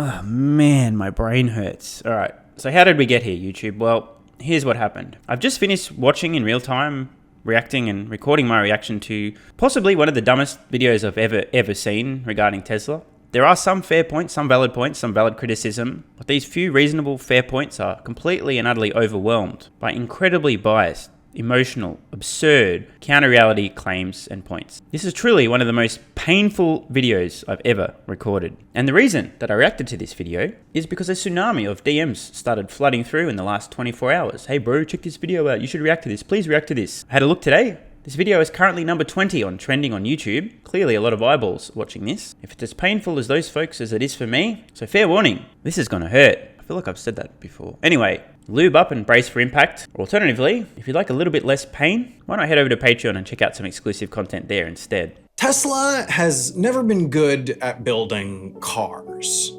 Oh man, my brain hurts. All right, so how did we get here, YouTube? Well, here's what happened. I've just finished watching in real time, reacting and recording my reaction to possibly one of the dumbest videos I've ever seen regarding Tesla. There are some fair points, some valid criticism, but these few reasonable fair points are completely and utterly overwhelmed by incredibly biased, emotional, absurd, counter-reality claims and points. This is truly one of the most painful videos I've ever recorded. And the reason that I reacted to this video is because a tsunami of DMs started flooding through in the last 24 hours. Hey bro, check this video out. You should react to this. Please react to this. I had a look today. This video is currently number 20 on trending on YouTube. Clearly a lot of eyeballs watching this. If it's as painful as those folks as it is for me, so fair warning, this is gonna hurt. I feel like I've said that before. Anyway, lube up and brace for impact. Or alternatively, if you'd like a little bit less pain, why not head over to Patreon and check out some exclusive content there instead. Tesla has never been good at building cars.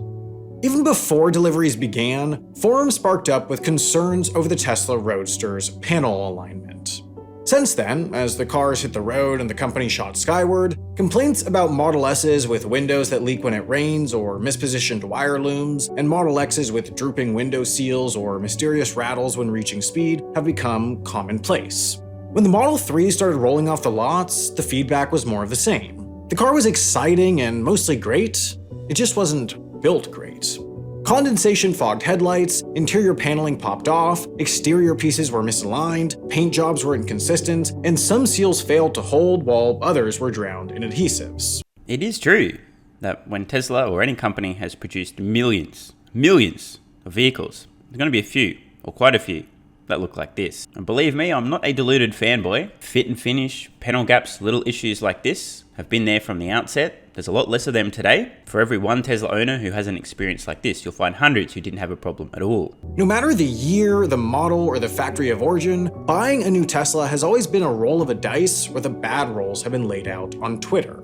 Even before deliveries began, forums sparked up with concerns over the Tesla Roadster's panel alignment. Since then, as the cars hit the road and the company shot skyward, complaints about Model S's with windows that leak when it rains or mispositioned wire looms, and Model X's with drooping window seals or mysterious rattles when reaching speed have become commonplace. When the Model 3 started rolling off the lots, the feedback was more of the same. The car was exciting and mostly great, it just wasn't built great. Condensation fogged headlights, interior paneling popped off, exterior pieces were misaligned, paint jobs were inconsistent, and some seals failed to hold while others were drowned in adhesives. It is true that when Tesla or any company has produced millions of vehicles, there's going to be a few, or quite a few, that look like this. And believe me, I'm not a deluded fanboy. Fit and finish, panel gaps, little issues like this have been there from the outset. There's a lot less of them today. For every one Tesla owner who has an experience like this, you'll find hundreds who didn't have a problem at all. No matter the year, the model, or the factory of origin, buying a new Tesla has always been a roll of a dice where the bad rolls have been laid out on Twitter.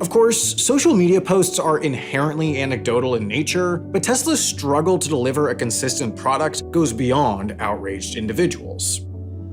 Of course, social media posts are inherently anecdotal in nature, but Tesla's struggle to deliver a consistent product goes beyond outraged individuals.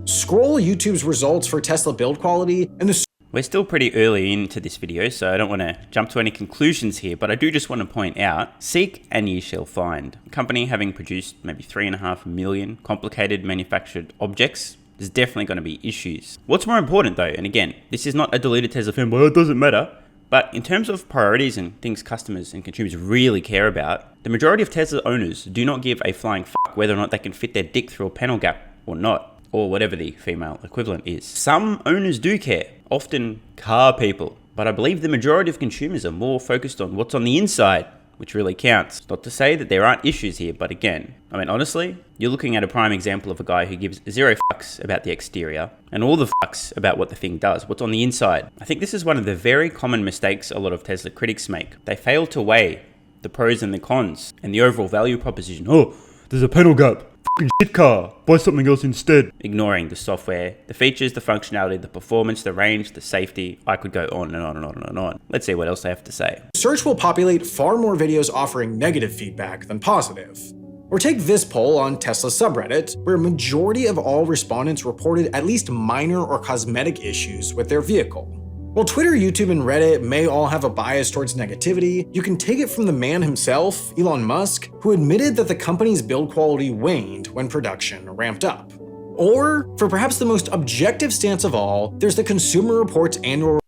Scroll YouTube's results for Tesla build quality, and We're still pretty early into this video, so I don't want to jump to any conclusions here, but I do just want to point out, seek and ye shall find. A company having produced maybe 3.5 million complicated manufactured objects, there's definitely going to be issues. What's more important though, and again, this is not a deluded Tesla fanboy, it doesn't matter, but in terms of priorities and things customers and consumers really care about, the majority of Tesla owners do not give a flying fuck whether or not they can fit their dick through a panel gap or not, or whatever the female equivalent is. Some owners do care, often car people, but I believe the majority of consumers are more focused on what's on the inside, which really counts. Not to say that there aren't issues here, but again, I mean honestly, you're looking at a prime example of a guy who gives zero fucks about the exterior and all the fucks about what the thing does, what's on the inside. I think this is one of the very common mistakes a lot of Tesla critics make. They fail to weigh the pros and the cons and the overall value proposition. Oh, there's a panel gap. Fucking shit car. Buy something else instead. Ignoring the software, the features, the functionality, the performance, the range, the safety. I could go on and on and on and on. Let's see what else I have to say. Search will populate far more videos offering negative feedback than positive. Or take this poll on Tesla subreddit, where a majority of all respondents reported at least minor or cosmetic issues with their vehicle. While Twitter, YouTube, and Reddit may all have a bias towards negativity, you can take it from the man himself, Elon Musk, who admitted that the company's build quality waned when production ramped up. Or, for perhaps the most objective stance of all, there's the Consumer Reports annual.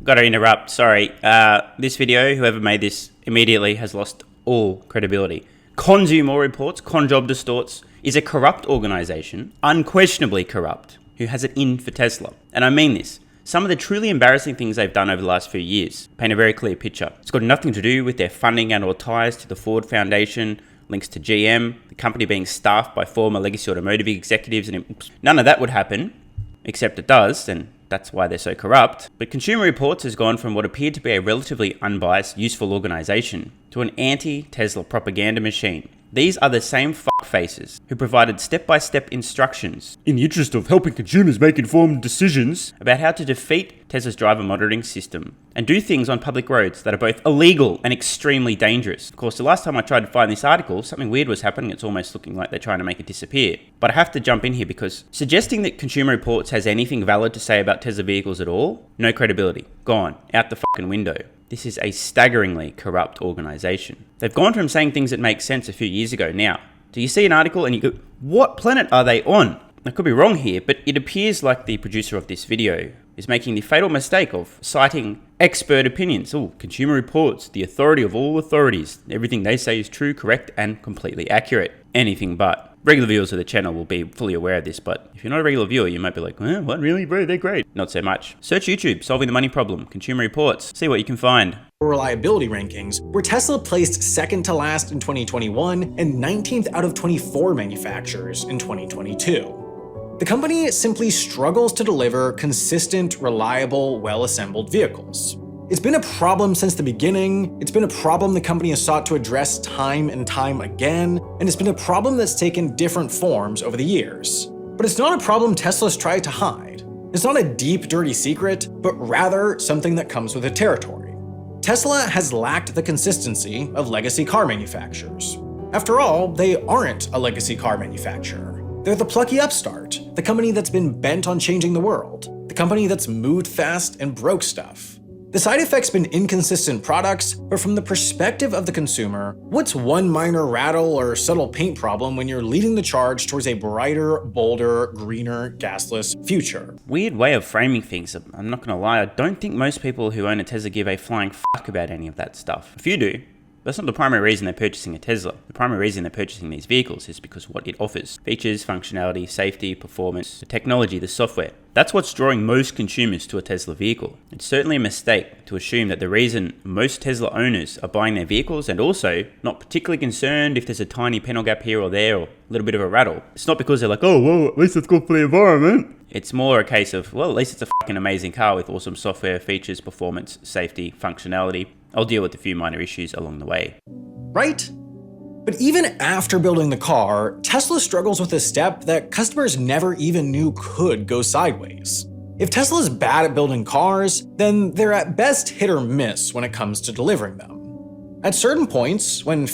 Gotta interrupt, sorry. This video, whoever made this immediately has lost all credibility. Consumer Reports, Conjob Distorts, is a corrupt organization, unquestionably corrupt, who has it in for Tesla. And I mean this. Some of the truly embarrassing things they've done over the last few years paint a very clear picture. It's got nothing to do with their funding and or ties to the Ford Foundation, links to GM, the company being staffed by former legacy automotive executives, and none of that would happen, except it does, and that's why they're so corrupt. But Consumer Reports has gone from what appeared to be a relatively unbiased, useful organization to an anti-Tesla propaganda machine. These are the same fuckfaces who provided step-by-step instructions in the interest of helping consumers make informed decisions about how to defeat Tesla's driver monitoring system and do things on public roads that are both illegal and extremely dangerous. Of course, the last time I tried to find this article, something weird was happening. It's almost looking like they're trying to make it disappear. But I have to jump in here because suggesting that Consumer Reports has anything valid to say about Tesla vehicles at all, no credibility. Gone. Out the fucking window. This is a staggeringly corrupt organization. They've gone from saying things that make sense a few years ago. Now, do you see an article and you go, what planet are they on? I could be wrong here, but it appears like the producer of this video is making the fatal mistake of citing expert opinions. Consumer Reports, the authority of all authorities. Everything they say is true, correct, and completely accurate. Anything but. Regular viewers of the channel will be fully aware of this, but if you're not a regular viewer, you might be like, what, really, bro? They're great. Not so much. Search YouTube, Solving the Money Problem, Consumer Reports, see what you can find. Reliability rankings, where Tesla placed second to last in 2021 and 19th out of 24 manufacturers in 2022. The company simply struggles to deliver consistent, reliable, well-assembled vehicles. It's been a problem since the beginning, it's been a problem the company has sought to address time and time again, and it's been a problem that's taken different forms over the years. But it's not a problem Tesla's tried to hide. It's not a deep, dirty secret, but rather something that comes with the territory. Tesla has lacked the consistency of legacy car manufacturers. After all, they aren't a legacy car manufacturer. They're the plucky upstart, the company that's been bent on changing the world, the company that's moved fast and broke stuff. The side effect's been inconsistent products, but from the perspective of the consumer, what's one minor rattle or subtle paint problem when you're leading the charge towards a brighter, bolder, greener, gasless future? Weird way of framing things. I'm not gonna lie, I don't think most people who own a Tesla give a flying fuck about any of that stuff. A few do. That's not the primary reason they're purchasing a Tesla. The primary reason they're purchasing these vehicles is because what it offers. Features, functionality, safety, performance, the technology, the software. That's what's drawing most consumers to a Tesla vehicle. It's certainly a mistake to assume that the reason most Tesla owners are buying their vehicles and also not particularly concerned if there's a tiny panel gap here or there or a little bit of a rattle. It's not because they're like, oh, well, at least it's good for the environment. It's more a case of, well, at least it's a fucking amazing car with awesome software, features, performance, safety, functionality. I'll deal with a few minor issues along the way. Right? But even after building the car, Tesla struggles with a step that customers never even knew could go sideways. If Tesla's bad at building cars, then they're at best hit or miss when it comes to delivering them. At certain points, when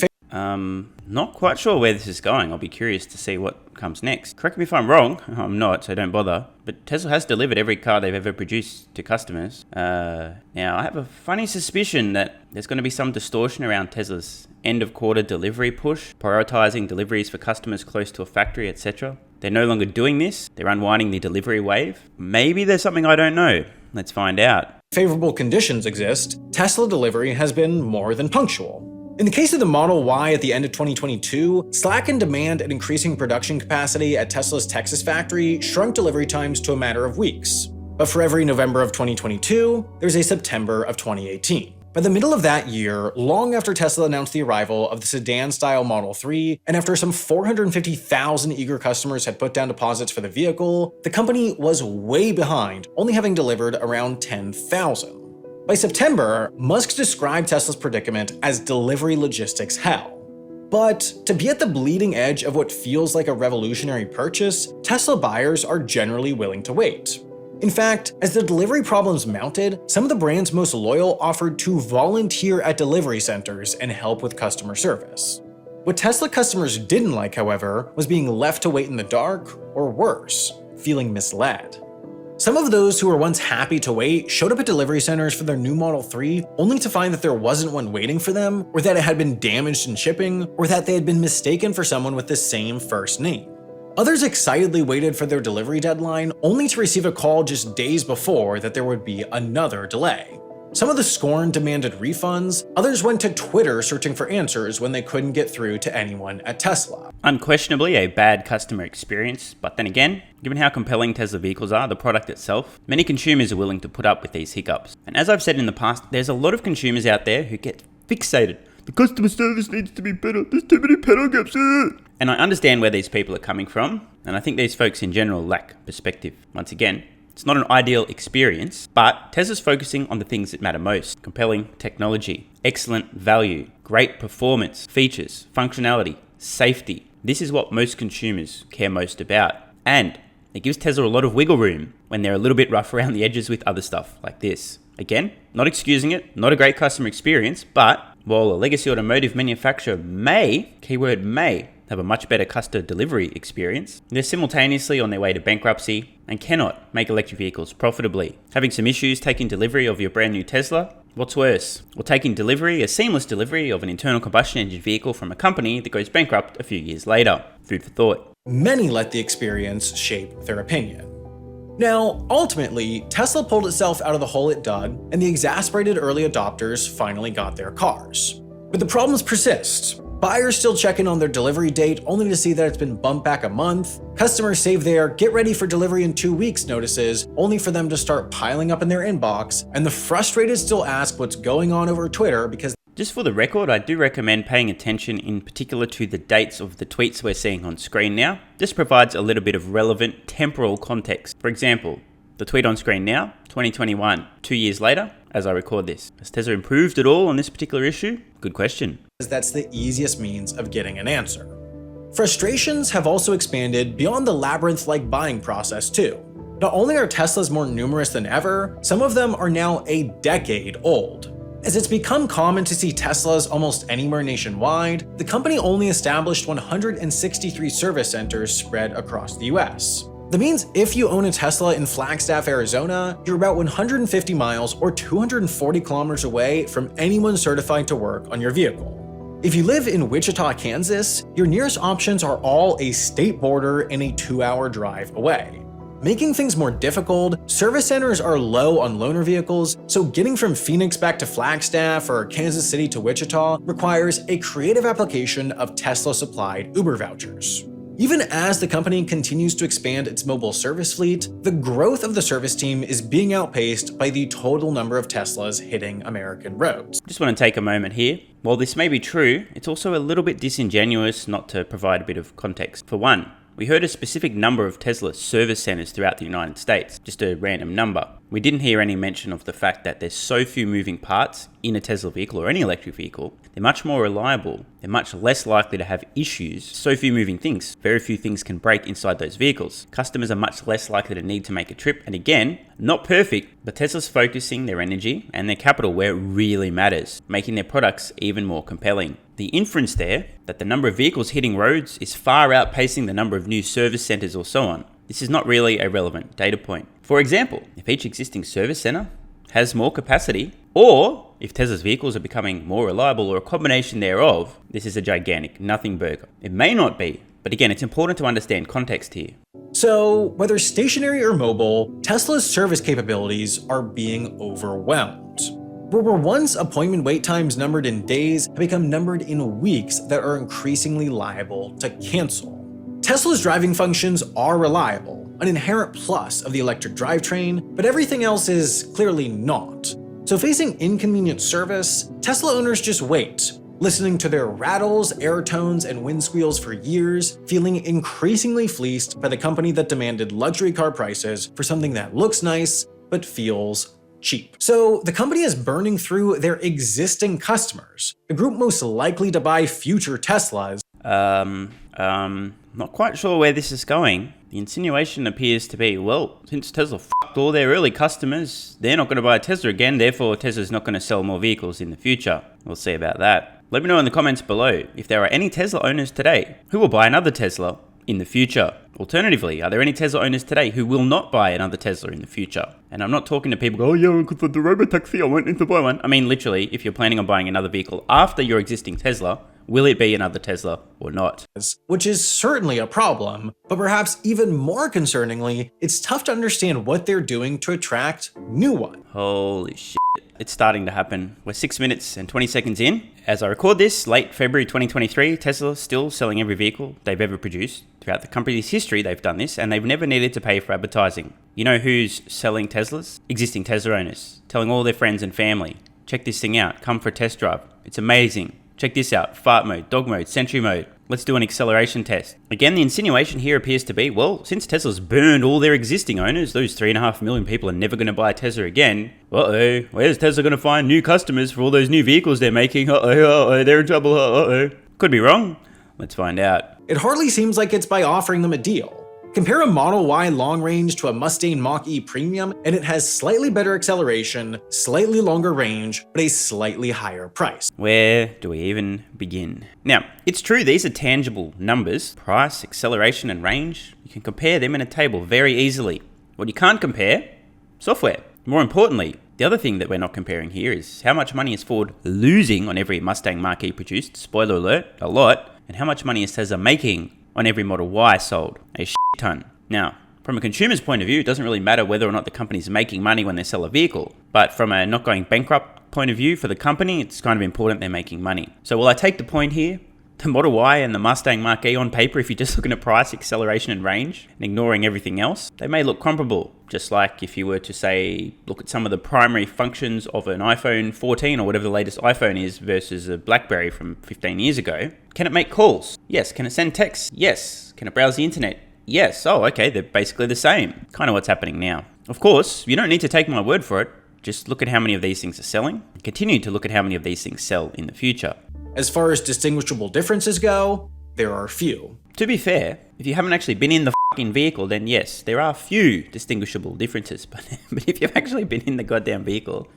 not quite sure where this is going. I'll be curious to see what comes next. Correct me if I'm wrong. I'm not, so don't bother. But Tesla has delivered every car they've ever produced to customers. Now, I have a funny suspicion that there's going to be some distortion around Tesla's end of quarter delivery push, prioritizing deliveries for customers close to a factory, etc. They're no longer doing this. They're unwinding the delivery wave. Maybe there's something I don't know. Let's find out. Favorable conditions exist, Tesla delivery has been more than punctual. In the case of the Model Y at the end of 2022, slack in demand and increasing production capacity at Tesla's Texas factory shrunk delivery times to a matter of weeks. But for every November of 2022, there's a September of 2018. By the middle of that year, long after Tesla announced the arrival of the sedan-style Model 3, and after some 450,000 eager customers had put down deposits for the vehicle, the company was way behind, only having delivered around 10,000. By September, Musk described Tesla's predicament as delivery logistics hell. But to be at the bleeding edge of what feels like a revolutionary purchase, Tesla buyers are generally willing to wait. In fact, as the delivery problems mounted, some of the brand's most loyal offered to volunteer at delivery centers and help with customer service. What Tesla customers didn't like, however, was being left to wait in the dark, or worse, feeling misled. Some of those who were once happy to wait showed up at delivery centers for their new Model 3 only to find that there wasn't one waiting for them, or that it had been damaged in shipping, or that they had been mistaken for someone with the same first name. Others excitedly waited for their delivery deadline only to receive a call just days before that there would be another delay. Some of the scorned demanded refunds, others went to Twitter searching for answers when they couldn't get through to anyone at Tesla. Unquestionably a bad customer experience, but then again, given how compelling Tesla vehicles are, the product itself, many consumers are willing to put up with these hiccups. And as I've said in the past, there's a lot of consumers out there who get fixated. The customer service needs to be better, there's too many panel gaps. And I understand where these people are coming from, and I think these folks in general lack perspective. Once again, it's not an ideal experience, but Tesla's focusing on the things that matter most. Compelling technology, excellent value, great performance, features, functionality, safety. This is what most consumers care most about. And it gives Tesla a lot of wiggle room when they're a little bit rough around the edges with other stuff like this. Again, not excusing it, not a great customer experience, but while a legacy automotive manufacturer may, keyword may, have a much better customer delivery experience, they're simultaneously on their way to bankruptcy and cannot make electric vehicles profitably. Having some issues taking delivery of your brand new Tesla What's worse? Or taking delivery, a seamless delivery of an internal combustion engine vehicle from a company that goes bankrupt a few years later. Food for thought. Many let the experience shape their opinion. Now, ultimately, Tesla pulled itself out of the hole it dug, and the exasperated early adopters finally got their cars. But the problems persist. Buyers still check in on their delivery date only to see that it's been bumped back a month. Customers save their "get ready for delivery in 2 weeks" notices only for them to start piling up in their inbox, and the frustrated still ask what's going on over Twitter because Just for the record, I do recommend paying attention in particular to the dates of the tweets we're seeing on screen now. This provides a little bit of relevant temporal context. For example, the tweet on screen now, 2021, 2 years later, as I record this. Has Tesla improved at all on this particular issue? Good question. that's the easiest means of getting an answer. Frustrations have also expanded beyond the labyrinth-like buying process too. Not only are Teslas more numerous than ever, some of them are now a decade old. As it's become common to see Teslas almost anywhere nationwide, the company only established 163 service centers spread across the US. That means if you own a Tesla in Flagstaff, Arizona, you're about 150 miles or 240 kilometers away from anyone certified to work on your vehicle. If you live in Wichita, Kansas, your nearest options are all a state border and a 2-hour drive away. Making things more difficult, service centers are low on loaner vehicles, so getting from Phoenix back to Flagstaff or Kansas City to Wichita requires a creative application of Tesla-supplied Uber vouchers. Even as the company continues to expand its mobile service fleet, the growth of the service team is being outpaced by the total number of Teslas hitting American roads. Just want to take a moment here. While this may be true, it's also a little bit disingenuous not to provide a bit of context. For one, we heard a specific number of Tesla service centers throughout the United States, just a random number. We didn't hear any mention of the fact that there's so few moving parts in a Tesla vehicle or any electric vehicle. They're much more reliable, they're much less likely to have issues. So few moving things, very few things can break inside those vehicles. Customers are much less likely to need to make a trip, and again, not perfect, but Tesla's focusing their energy and their capital where it really matters, making their products even more compelling. The inference there, that the number of vehicles hitting roads is far outpacing the number of new service centers or so on. This is not really a relevant data point. For example, if each existing service center has more capacity, or if Tesla's vehicles are becoming more reliable or a combination thereof, this is a gigantic nothing burger. It may not be, but again, it's important to understand context here. So, whether stationary or mobile, Tesla's service capabilities are being overwhelmed. Where were once appointment wait times numbered in days have become numbered in weeks that are increasingly liable to cancel. Tesla's driving functions are reliable, an inherent plus of the electric drivetrain, but everything else is clearly not. So facing inconvenient service, Tesla owners just wait, listening to their rattles, air tones, and wind squeals for years, feeling increasingly fleeced by the company that demanded luxury car prices for something that looks nice but feels cheap. So the company is burning through their existing customers, the group most likely to buy future Teslas. Not quite sure where this is going. The insinuation appears to be, well, since Tesla fucked all their early customers, they're not going to buy a Tesla again, therefore Tesla's not going to sell more vehicles in the future. We'll see about that. Let me know in the comments below if there are any Tesla owners today who will buy another Tesla in the future. Alternatively, are there any Tesla owners today who will not buy another Tesla in the future? And I'm not talking to people who go, oh yeah, because of the robotaxi, I went to buy one. I mean, literally, if you're planning on buying another vehicle after your existing Tesla, will it be another Tesla or not? Which is certainly a problem, but perhaps even more concerningly, it's tough to understand what they're doing to attract new ones. Holy shit. It's starting to happen. We're 6 minutes and 20 seconds in. As I record this, late February 2023, Tesla's still selling every vehicle they've ever produced. Throughout the company's history, they've done this, and they've never needed to pay for advertising. You know who's selling Teslas? Existing Tesla owners, telling all their friends and family, check this thing out, come for a test drive. It's amazing. Check this out, fart mode, dog mode, sentry mode. Let's do an acceleration test. Again, the insinuation here appears to be, well, since Tesla's burned all their existing owners, those 3.5 million people are never going to buy a Tesla again. Uh-oh, where's Tesla going to find new customers for all those new vehicles they're making? Uh-oh, they're in trouble, uh-oh. Could be wrong. Let's find out. It hardly seems like it's by offering them a deal. Compare a Model Y long range to a Mustang Mach-E Premium, and it has slightly better acceleration, slightly longer range, but a slightly higher price. Where do we even begin? Now, it's true these are tangible numbers, price, acceleration, and range. You can compare them in a table very easily. What you can't compare, software. More importantly, The other thing that we're not comparing here is how much money is Ford losing on every Mustang Mach-E produced, spoiler alert, a lot, and how much money is Tesla making on every Model Y sold, a shit ton. Now, from a consumer's point of view, it doesn't really matter whether or not the company's making money when they sell a vehicle, but from a not going bankrupt point of view for the company, it's kind of important they're making money. So will I take the point here? The Model Y and the Mustang Mach-E on paper, if you're just looking at price, acceleration and range and ignoring everything else, they may look comparable. Just like if you were to say, look at some of the primary functions of an iPhone 14 or whatever the latest iPhone is versus a BlackBerry from 15 years ago. Can it make calls? Yes. Can it send texts? Yes. Can it browse the internet? Yes. Oh, okay. They're basically the same. Kind of what's happening now. Of course, you don't need to take my word for it. Just look at how many of these things are selling and continue to look at how many of these things sell in the future. As far as distinguishable differences go, there are few. To be fair, if you haven't actually been in the fucking vehicle, then yes, there are few distinguishable differences. But if you've actually been in the goddamn vehicle,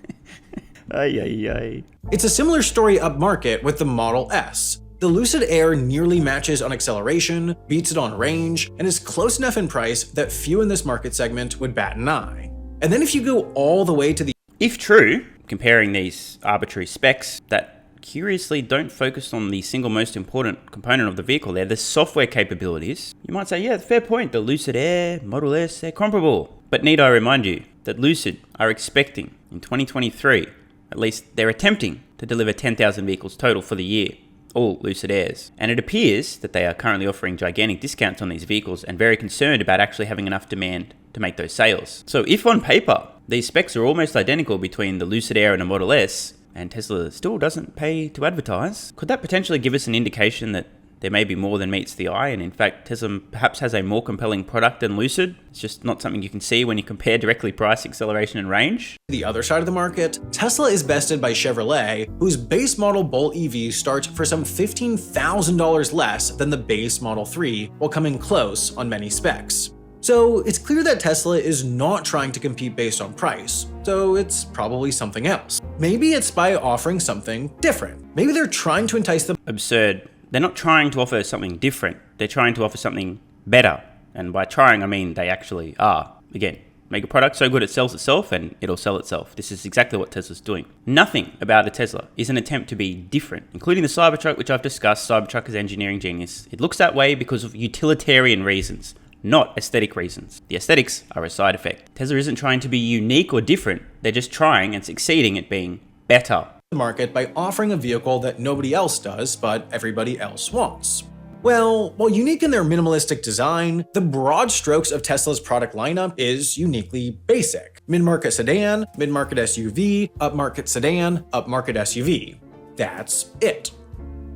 It's a similar story upmarket with the Model S. The Lucid Air nearly matches on acceleration, beats it on range, and is close enough in price that few in this market segment would bat an eye. And then if you go all the way to the... If true, comparing these arbitrary specs that curiously don't focus on the single most important component of the vehicle there, the software capabilities, you might say, yeah, fair point, the Lucid Air, Model S, they're comparable. But need I remind you that Lucid are expecting in 2023, at least they're attempting to deliver 10,000 vehicles total for the year, all Lucid Airs. And it appears that they are currently offering gigantic discounts on these vehicles and very concerned about actually having enough demand to make those sales. So if on paper, these specs are almost identical between the Lucid Air and the Model S, and Tesla still doesn't pay to advertise, could that potentially give us an indication that there may be more than meets the eye, and in fact Tesla perhaps has a more compelling product than Lucid? It's just not something you can see when you compare directly price, acceleration and range. The other side of the market, Tesla is bested by Chevrolet, whose base model Bolt EV starts for some $15,000 less than the base Model 3, while coming close on many specs. So it's clear that Tesla is not trying to compete based on price, so it's probably something else. Maybe it's by offering something different. Maybe they're trying to entice them. Absurd. They're not trying to offer something different. They're trying to offer something better. And by trying, I mean they actually are. Again, make a product so good it sells itself and it'll sell itself. This is exactly what Tesla's doing. Nothing about a Tesla is an attempt to be different, including the Cybertruck, which I've discussed. Cybertruck is engineering genius. It looks that way because of utilitarian reasons, not aesthetic reasons. The aesthetics are a side effect. Tesla isn't trying to be unique or different. They're just trying and succeeding at being better. The market by offering a vehicle that nobody else does, but everybody else wants. Well, while unique in their minimalistic design, the broad strokes of Tesla's product lineup is uniquely basic. Mid-market sedan, mid-market SUV, upmarket sedan, upmarket SUV. That's it.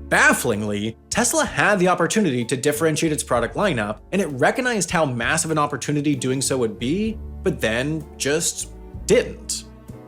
Bafflingly, Tesla had the opportunity to differentiate its product lineup, and it recognized how massive an opportunity doing so would be, but then just didn't.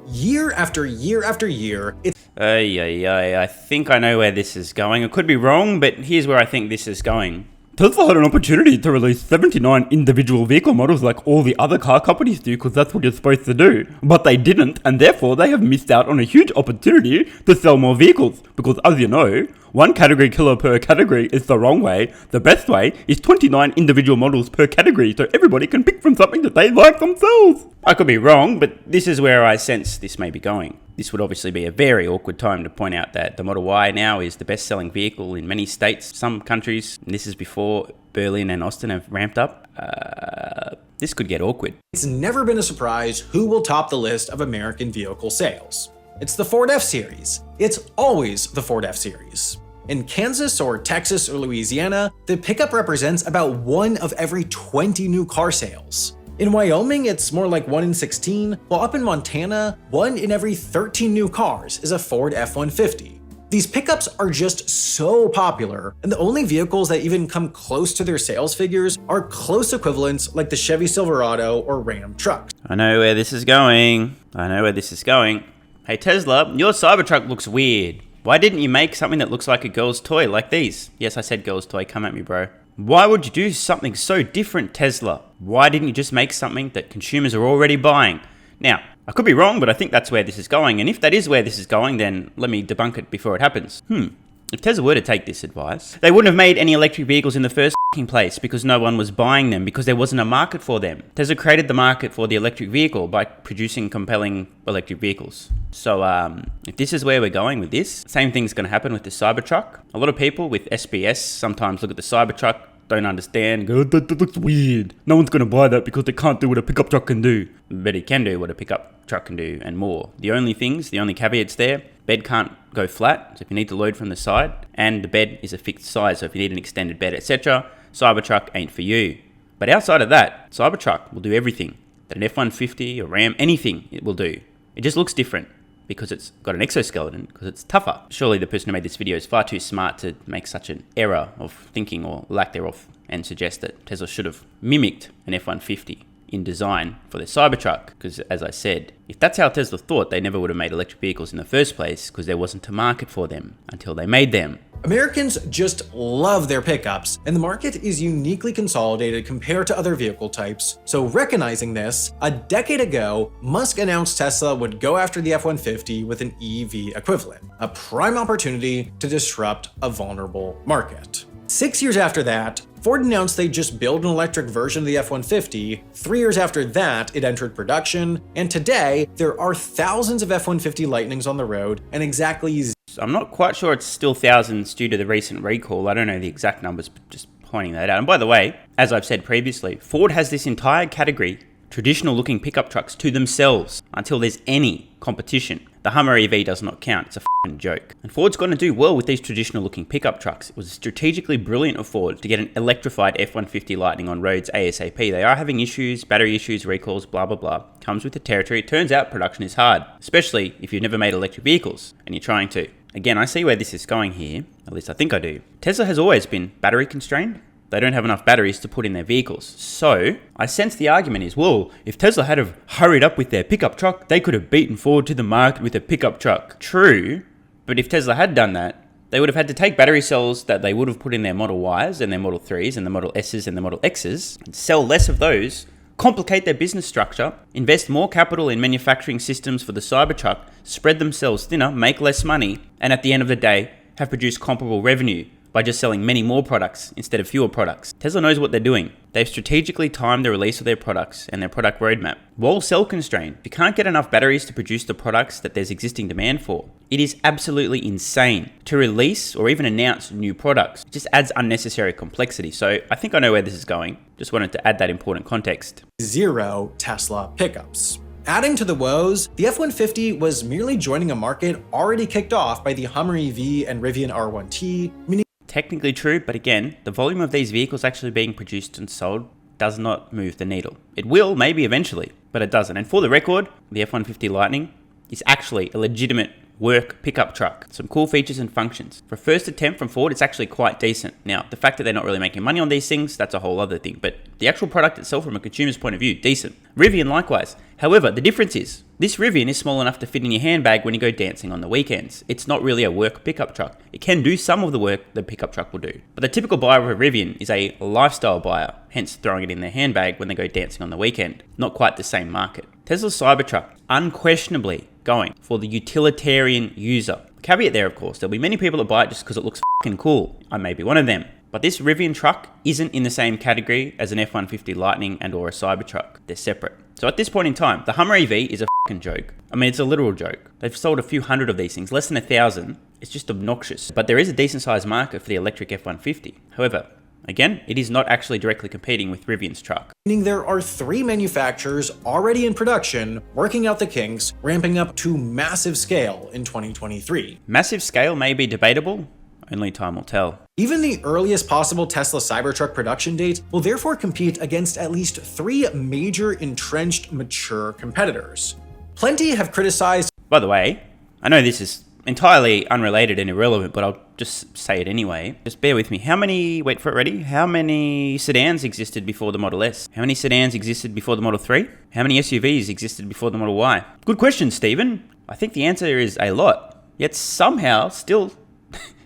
Year after year after year, I think I know where this is going. I could be wrong, but here's where I think this is going. Tesla had an opportunity to release 79 individual vehicle models like all the other car companies do, because that's what you're supposed to do. But they didn't, and therefore they have missed out on a huge opportunity to sell more vehicles. Because as you know, one category killer per category is the wrong way. The best way is 29 individual models per category, so everybody can pick from something that they like themselves. I could be wrong, but this is where I sense this may be going. This would obviously be a very awkward time to point out that the Model Y now is the best-selling vehicle in many states, some countries, and this is before Berlin and Austin have ramped up. This could get awkward. It's never been a surprise who will top the list of American vehicle sales. It's the Ford F-Series. It's always the Ford F-Series. In Kansas or Texas or Louisiana, the pickup represents about 1 of every 20 new car sales. In Wyoming, it's more like 1 in 16, while up in Montana, 1 in every 13 new cars is a Ford F-150. These pickups are just so popular, and the only vehicles that even come close to their sales figures are close equivalents like the Chevy Silverado or Ram trucks. I know where this is going. Hey Tesla, your Cybertruck looks weird. Why didn't you make something that looks like a girl's toy like these? Yes, I said girl's toy, come at me, bro. Why would you do something so different, Tesla? Why didn't you just make something that consumers are already buying? Now, I could be wrong, but I think that's where this is going, and if that is where this is going, then let me debunk it before it happens. If Tesla were to take this advice, they wouldn't have made any electric vehicles in the first place because no one was buying them, because there wasn't a market for them. Tesla created the market for the electric vehicle by producing compelling electric vehicles. So if this is where we're going with this, same thing's going to happen with the Cybertruck. A lot of people with SBS sometimes look at the Cybertruck, don't understand, go, that looks weird. No one's going to buy that because they can't do what a pickup truck can do. But it can do what a pickup truck can do and more. The only caveats there, bed can't go flat, so if you need to load from the side, and the bed is a fixed size, so if you need an extended bed, etc., Cybertruck ain't for you. But outside of that, Cybertruck will do everything that an F-150 or Ram, anything it will do. It just looks different because it's got an exoskeleton, because it's tougher. Surely the person who made this video is far too smart to make such an error of thinking or lack thereof and suggest that Tesla should have mimicked an F-150 in design for their Cybertruck, because as I said, if that's how Tesla thought, they never would have made electric vehicles in the first place, because there wasn't a market for them until they made them. Americans just love their pickups, and the market is uniquely consolidated compared to other vehicle types. So recognizing this, a decade ago, Musk announced Tesla would go after the F-150 with an EV equivalent, a prime opportunity to disrupt a vulnerable market. 6 years after that, Ford announced they'd just build an electric version of the F-150. 3 years after that, it entered production, and today, there are thousands of F-150 Lightnings on the road, and exactly I'm not quite sure it's still thousands due to the recent recall. I don't know the exact numbers, but just pointing that out. And by the way, as I've said previously, Ford has this entire category, traditional looking pickup trucks, to themselves until there's any competition. The Hummer EV does not count. It's a f***ing joke. And Ford's going to do well with these traditional looking pickup trucks. It was strategically brilliant of Ford to get an electrified F-150 Lightning on roads ASAP. They are having issues, battery issues, recalls, blah, blah, blah. Comes with the territory. It turns out production is hard, especially if you've never made electric vehicles and you're trying to. Again, I see where this is going here. At least I think I do. Tesla has always been battery constrained. They don't have enough batteries to put in their vehicles. So I sense the argument is, well, if Tesla had have hurried up with their pickup truck, they could have beaten Ford to the market with a pickup truck. True, but if Tesla had done that, they would have had to take battery cells that they would have put in their Model Ys and their Model 3s and the Model S's and the Model X's and sell less of those, complicate their business structure, invest more capital in manufacturing systems for the Cybertruck, spread themselves thinner, make less money, and at the end of the day, have produced comparable revenue by just selling many more products instead of fewer products. Tesla knows what they're doing. They've strategically timed the release of their products and their product roadmap. While cell constrained, you can't get enough batteries to produce the products that there's existing demand for. It is absolutely insane to release or even announce new products. It just adds unnecessary complexity. So I think I know where this is going. Just wanted to add that important context. 0 Tesla pickups. Adding to the woes, the F-150 was merely joining a market already kicked off by the Hummer EV and Rivian R1T, meaning technically true, but again, the volume of these vehicles actually being produced and sold does not move the needle. It will, maybe eventually, but it doesn't. And for the record, the F-150 Lightning is actually a legitimate work pickup truck. Some cool features and functions. For a first attempt from Ford, it's actually quite decent. Now, the fact that they're not really making money on these things, that's a whole other thing. But the actual product itself from a consumer's point of view, decent. Rivian likewise. However, the difference is, this Rivian is small enough to fit in your handbag when you go dancing on the weekends. It's not really a work pickup truck. It can do some of the work the pickup truck will do. But the typical buyer of a Rivian is a lifestyle buyer, hence throwing it in their handbag when they go dancing on the weekend. Not quite the same market. Tesla's Cybertruck, unquestionably going for the utilitarian user. Caveat there, of course, there'll be many people that buy it just because it looks f***ing cool. I may be one of them. But this Rivian truck isn't in the same category as an F-150 Lightning and or a Cybertruck. They're separate. So at this point in time, the Hummer EV is a f***ing joke. I mean, it's a literal joke. They've sold a few hundred of these things, less than 1,000. It's just obnoxious. But there is a decent sized market for the electric F-150. However, again, it is not actually directly competing with Rivian's truck. Meaning there are 3 manufacturers already in production, working out the kinks, ramping up to massive scale in 2023. Massive scale may be debatable. Only time will tell. Even the earliest possible Tesla Cybertruck production date will therefore compete against at least 3 major entrenched mature competitors. Plenty have criticized. By the way, I know this is entirely unrelated and irrelevant, but I'll just say it anyway. Just bear with me. How many sedans existed before the Model S? How many sedans existed before the Model 3? How many SUVs existed before the Model Y? Good question, Stephen. I think the answer is a lot. Yet somehow still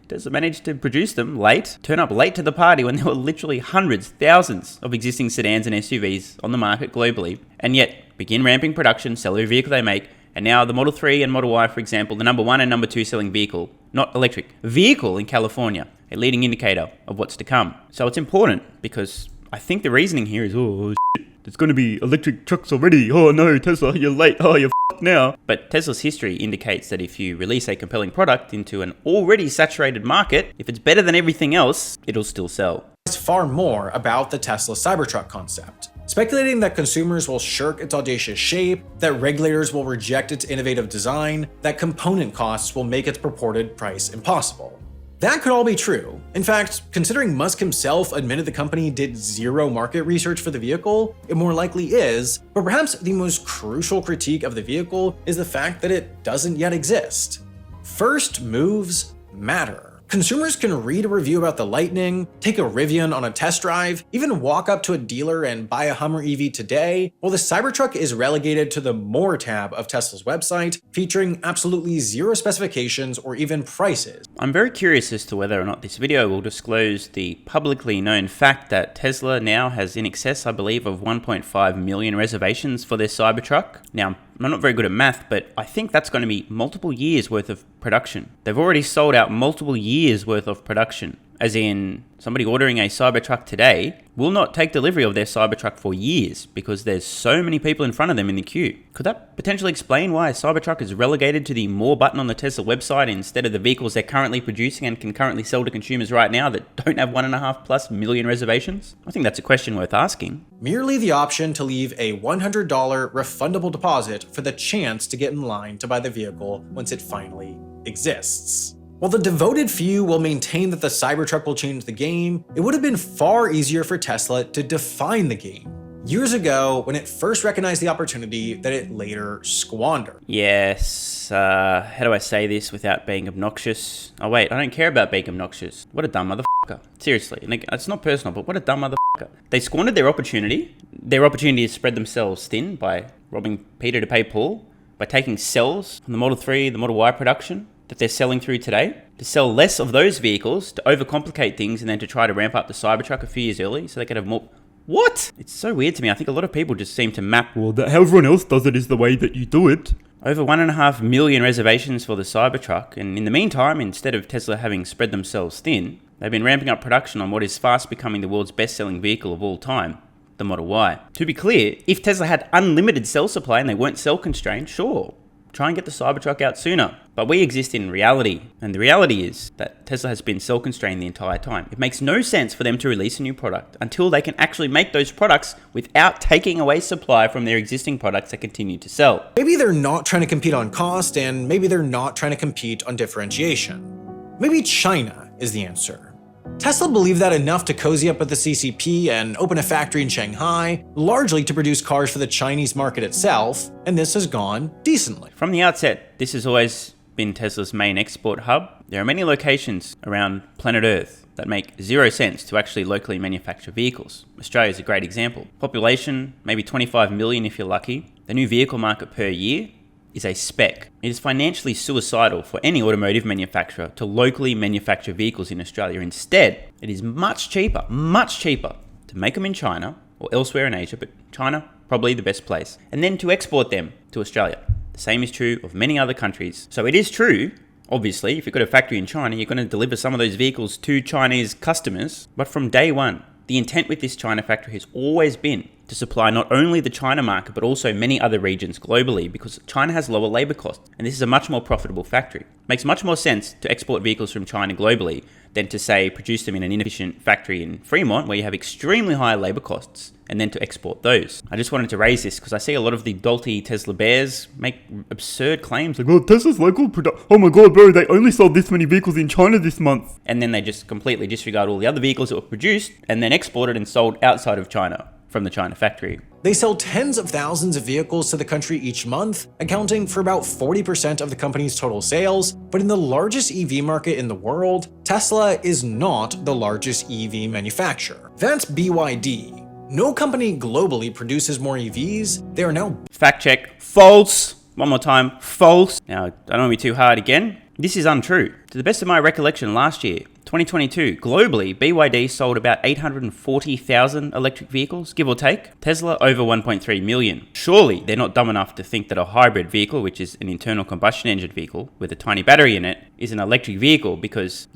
Tesla managed to produce them late, turn up late to the party when there were literally hundreds, thousands of existing sedans and SUVs on the market globally, and yet begin ramping production, sell every vehicle they make, And now the Model 3 and Model Y, for example, the number 1 and number 2 selling vehicle, not electric, vehicle in California, a leading indicator of what's to come. So it's important because I think the reasoning here is, oh shit, there's going to be electric trucks already. Oh no, Tesla, you're late. Oh, you're f***ed now. But Tesla's history indicates that if you release a compelling product into an already saturated market, if it's better than everything else, it'll still sell. Far more about the Tesla Cybertruck concept, speculating that consumers will shirk its audacious shape, that regulators will reject its innovative design, that component costs will make its purported price impossible. That could all be true. In fact, considering Musk himself admitted the company did zero market research for the vehicle, it more likely is, but perhaps the most crucial critique of the vehicle is the fact that it doesn't yet exist. First moves matter. Consumers can read a review about the Lightning, take a Rivian on a test drive, even walk up to a dealer and buy a Hummer EV today, while the Cybertruck is relegated to the More tab of Tesla's website, featuring absolutely zero specifications or even prices. I'm very curious as to whether or not this video will disclose the publicly known fact that Tesla now has in excess, I believe, of 1.5 million reservations for their Cybertruck. Now, I'm not very good at math, but I think that's going to be multiple years worth of production. They've already sold out multiple years worth of production. As in, somebody ordering a Cybertruck today will not take delivery of their Cybertruck for years because there's so many people in front of them in the queue. Could that potentially explain why a Cybertruck is relegated to the More button on the Tesla website instead of the vehicles they're currently producing and can currently sell to consumers right now that don't have 1.5+ million reservations? I think that's a question worth asking. Merely the option to leave a $100 refundable deposit for the chance to get in line to buy the vehicle once it finally exists. While the devoted few will maintain that the Cybertruck will change the game, it would have been far easier for Tesla to define the game years ago when it first recognized the opportunity that it later squandered. Yes, how do I say this without being obnoxious? Oh wait, I don't care about being obnoxious. What a dumb motherfucker. Seriously, like, it's not personal, but what a dumb motherfucker. They squandered their opportunity. Their opportunity to spread themselves thin by robbing Peter to pay Paul, by taking cells from the Model 3, the Model Y production that they're selling through today, to sell less of those vehicles, to overcomplicate things, and then to try to ramp up the Cybertruck a few years early so they could have more. What? It's so weird to me. I think a lot of people just seem to map, well, how everyone else does it is the way that you do it. Over 1.5 million reservations for the Cybertruck, and in the meantime, instead of Tesla having spread themselves thin, they've been ramping up production on what is fast becoming the world's best-selling vehicle of all time, the Model Y. To be clear, if Tesla had unlimited cell supply and they weren't cell constrained, sure, try and get the Cybertruck out sooner. But we exist in reality, and the reality is that Tesla has been cell constrained the entire time. It makes no sense for them to release a new product until they can actually make those products without taking away supply from their existing products that continue to sell. Maybe they're not trying to compete on cost, and maybe they're not trying to compete on differentiation. Maybe China is the answer. Tesla believed that enough to cozy up with the CCP and open a factory in Shanghai, largely to produce cars for the Chinese market itself, and this has gone decently. From the outset, this has always been Tesla's main export hub. There are many locations around planet Earth that make zero sense to actually locally manufacture vehicles. Australia is a great example. Population, maybe 25 million if you're lucky. The new vehicle market per year is a speck. It is financially suicidal for any automotive manufacturer to locally manufacture vehicles in Australia. Instead, it is much cheaper to make them in China or elsewhere in Asia, but China, probably the best place, and then to export them to Australia. The same is true of many other countries. So it is true, obviously, if you've got a factory in China, you're going to deliver some of those vehicles to Chinese customers. But from day one, the intent with this China factory has always been to supply not only the China market, but also many other regions globally, because China has lower labor costs, and this is a much more profitable factory. It makes much more sense to export vehicles from China globally than to, say, produce them in an inefficient factory in Fremont, where you have extremely high labor costs, and then to export those. I just wanted to raise this because I see a lot of the dolty Tesla bears make absurd claims like, oh, Tesla's local product. Oh my god, bro, they only sold this many vehicles in China this month. And then they just completely disregard all the other vehicles that were produced and then exported and sold outside of China from the China factory. They sell tens of thousands of vehicles to the country each month, accounting for about 40% of the company's total sales. But in the largest EV market in the world, Tesla is not the largest EV manufacturer. That's BYD. No company globally produces more EVs. They are now... Fact check. False. One more time. False. Now, I don't want to be too hard again. This is untrue. To the best of my recollection last year, 2022, globally, BYD sold about 840,000 electric vehicles, give or take. Tesla over 1.3 million. Surely they're not dumb enough to think that a hybrid vehicle, which is an internal combustion engine vehicle with a tiny battery in it, is an electric vehicle because,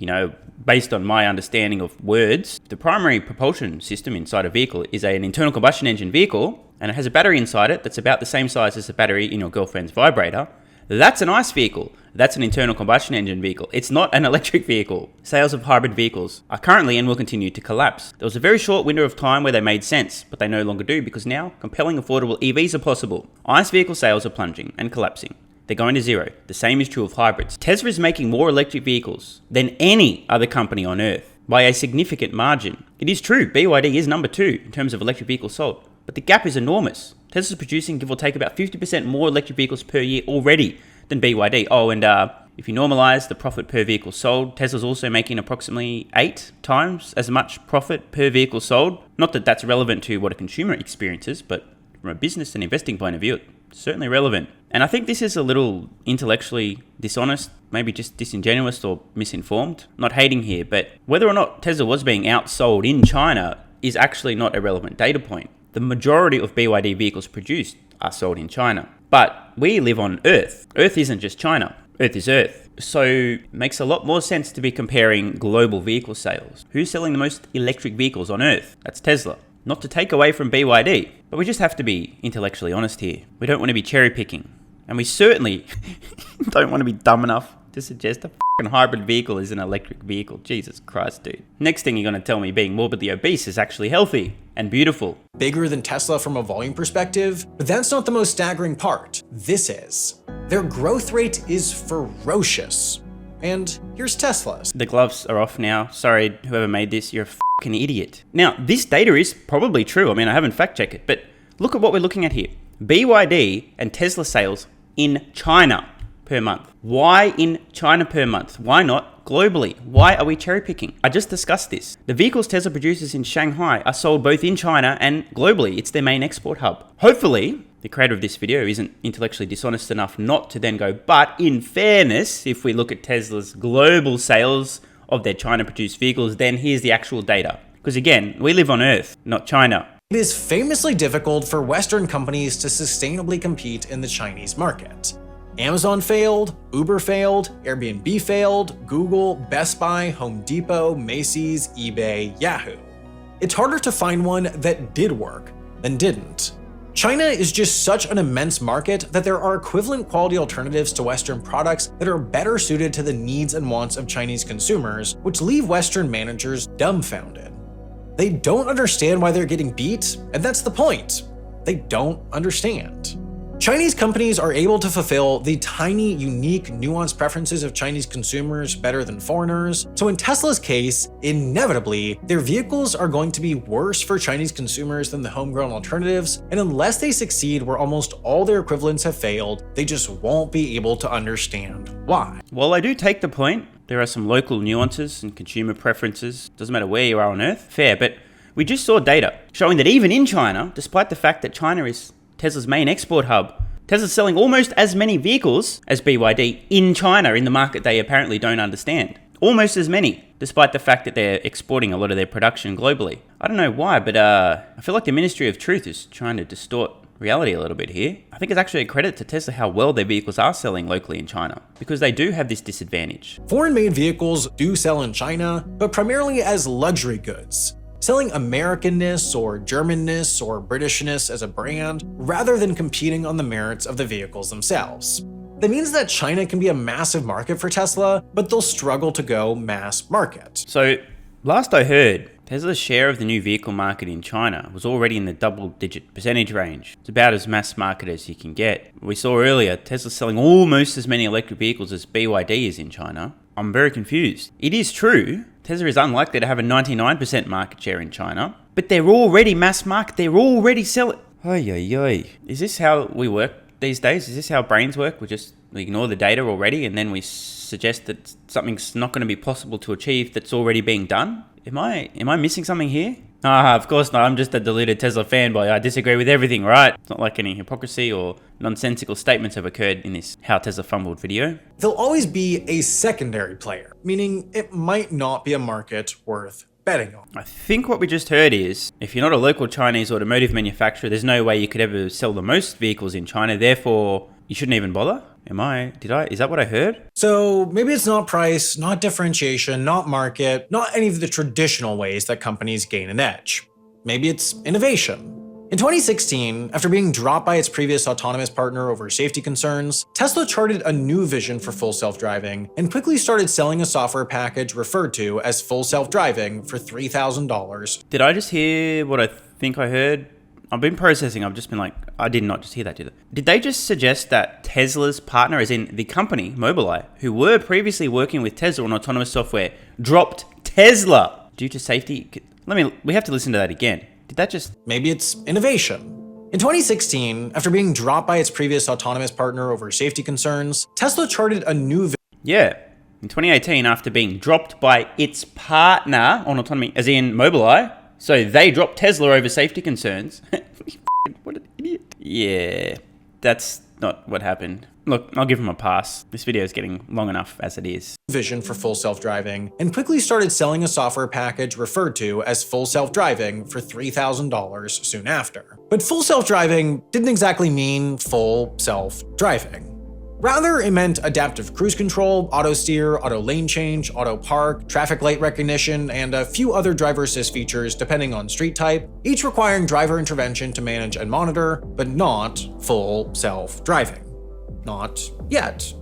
based on my understanding of words, the primary propulsion system inside a vehicle is an internal combustion engine vehicle, and it has a battery inside it that's about the same size as the battery in your girlfriend's vibrator. That's an ICE vehicle. That's an internal combustion engine vehicle. It's not an electric vehicle. Sales of hybrid vehicles are currently and will continue to collapse. There was a very short window of time where they made sense, but they no longer do because now compelling affordable EVs are possible. ICE vehicle sales are plunging and collapsing. They're going to zero. The same is true of hybrids. Tesla is making more electric vehicles than any other company on earth by a significant margin. It is true, BYD is number 2 in terms of electric vehicles sold, but the gap is enormous. Tesla's producing, give or take, about 50% more electric vehicles per year already than BYD. Oh, and if you normalize the profit per vehicle sold, Tesla's also making approximately 8 times as much profit per vehicle sold. Not that that's relevant to what a consumer experiences, but from a business and investing point of view, it's certainly relevant. And I think this is a little intellectually dishonest, maybe just disingenuous or misinformed. Not hating here, but whether or not Tesla was being outsold in China is actually not a relevant data point. The majority of BYD vehicles produced are sold in China. But we live on Earth. Earth isn't just China. Earth is Earth. So it makes a lot more sense to be comparing global vehicle sales. Who's selling the most electric vehicles on Earth? That's Tesla. Not to take away from BYD, but we just have to be intellectually honest here. We don't want to be cherry picking. And we certainly don't want to be dumb enough to suggest a hybrid vehicle is an electric vehicle. Jesus Christ, dude. Next thing you're going to tell me being morbidly obese is actually healthy and beautiful. Bigger than Tesla from a volume perspective, but that's not the most staggering part. This is. Their growth rate is ferocious. And here's Tesla's. The gloves are off now. Sorry, whoever made this, you're a fucking idiot. Now, this data is probably true. I mean, I haven't fact checked it, but look at what we're looking at here. BYD and Tesla sales in China per month. Why in China per month? Why not globally? Why are we cherry picking? I just discussed this. The vehicles Tesla produces in Shanghai are sold both in China and globally. It's their main export hub. Hopefully, the creator of this video isn't intellectually dishonest enough not to then go, but in fairness, if we look at Tesla's global sales of their China-produced vehicles, then here's the actual data. Because again, we live on Earth, not China. It is famously difficult for Western companies to sustainably compete in the Chinese market. Amazon failed, Uber failed, Airbnb failed, Google, Best Buy, Home Depot, Macy's, eBay, Yahoo. It's harder to find one that did work than didn't. China is just such an immense market that there are equivalent quality alternatives to Western products that are better suited to the needs and wants of Chinese consumers, which leave Western managers dumbfounded. They don't understand why they're getting beat, and that's the point. They don't understand. Chinese companies are able to fulfill the tiny, unique, nuanced preferences of Chinese consumers better than foreigners. So in Tesla's case, inevitably, their vehicles are going to be worse for Chinese consumers than the homegrown alternatives. And unless they succeed where almost all their equivalents have failed, they just won't be able to understand why. While I do take the point, there are some local nuances and consumer preferences. Doesn't matter where you are on Earth, fair, but we just saw data showing that even in China, despite the fact that China is Tesla's main export hub, Tesla's selling almost as many vehicles as BYD in China in the market they apparently don't understand. Almost as many, despite the fact that they're exporting a lot of their production globally. I don't know why, but I feel like the Ministry of Truth is trying to distort reality a little bit here. I think it's actually a credit to Tesla how well their vehicles are selling locally in China, because they do have this disadvantage. Foreign-made vehicles do sell in China, but primarily as luxury goods, selling Americanness or Germanness or Britishness as a brand, rather than competing on the merits of the vehicles themselves. That means that China can be a massive market for Tesla, but they'll struggle to go mass market. So, last I heard, Tesla's share of the new vehicle market in China was already in the double-digit percentage range. It's about as mass market as you can get. We saw earlier, Tesla's selling almost as many electric vehicles as BYD is in China. I'm very confused. It is true, Tesla is unlikely to have a 99% market share in China, but they're already mass market, they're already selling. Is this how we work these days? Is this how brains work? We ignore the data already and then we suggest that something's not going to be possible to achieve that's already being done? Am I missing something here? Of course not. I'm just a deluded Tesla fanboy. I disagree with everything, right? It's not like any hypocrisy or nonsensical statements have occurred in this How Tesla Fumbled video. There'll always be a secondary player, meaning it might not be a market worth betting on. I think what we just heard is, if you're not a local Chinese automotive manufacturer, there's no way you could ever sell the most vehicles in China, therefore you shouldn't even bother? Is that what I heard? So maybe it's not price, not differentiation, not market, not any of the traditional ways that companies gain an edge. Maybe it's innovation. In 2016, after being dropped by its previous autonomous partner over safety concerns, Tesla charted a new vision for full self-driving and quickly started selling a software package referred to as full self-driving for $3,000. Did I just hear what I think I heard? I've been processing, I've just been like, I did not just hear that, did I? Did they just suggest that Tesla's partner, as in the company, Mobileye, who were previously working with Tesla on autonomous software, dropped Tesla due to safety? We have to listen to that again. Did that just... Maybe it's innovation. In 2016, after being dropped by its previous autonomous partner over safety concerns, Tesla charted a new Yeah. In 2018, after being dropped by its partner on autonomy, as in Mobileye, so they dropped Tesla over safety concerns. What an idiot. Yeah, that's not what happened. Look, I'll give him a pass. This video is getting long enough as it is. Vision for full self-driving and quickly started selling a software package referred to as full self-driving for $3,000 soon after. But full self-driving didn't exactly mean full self-driving. Rather, it meant adaptive cruise control, auto steer, auto lane change, auto park, traffic light recognition, and a few other driver assist features depending on street type, each requiring driver intervention to manage and monitor, but not full self-driving. Not yet.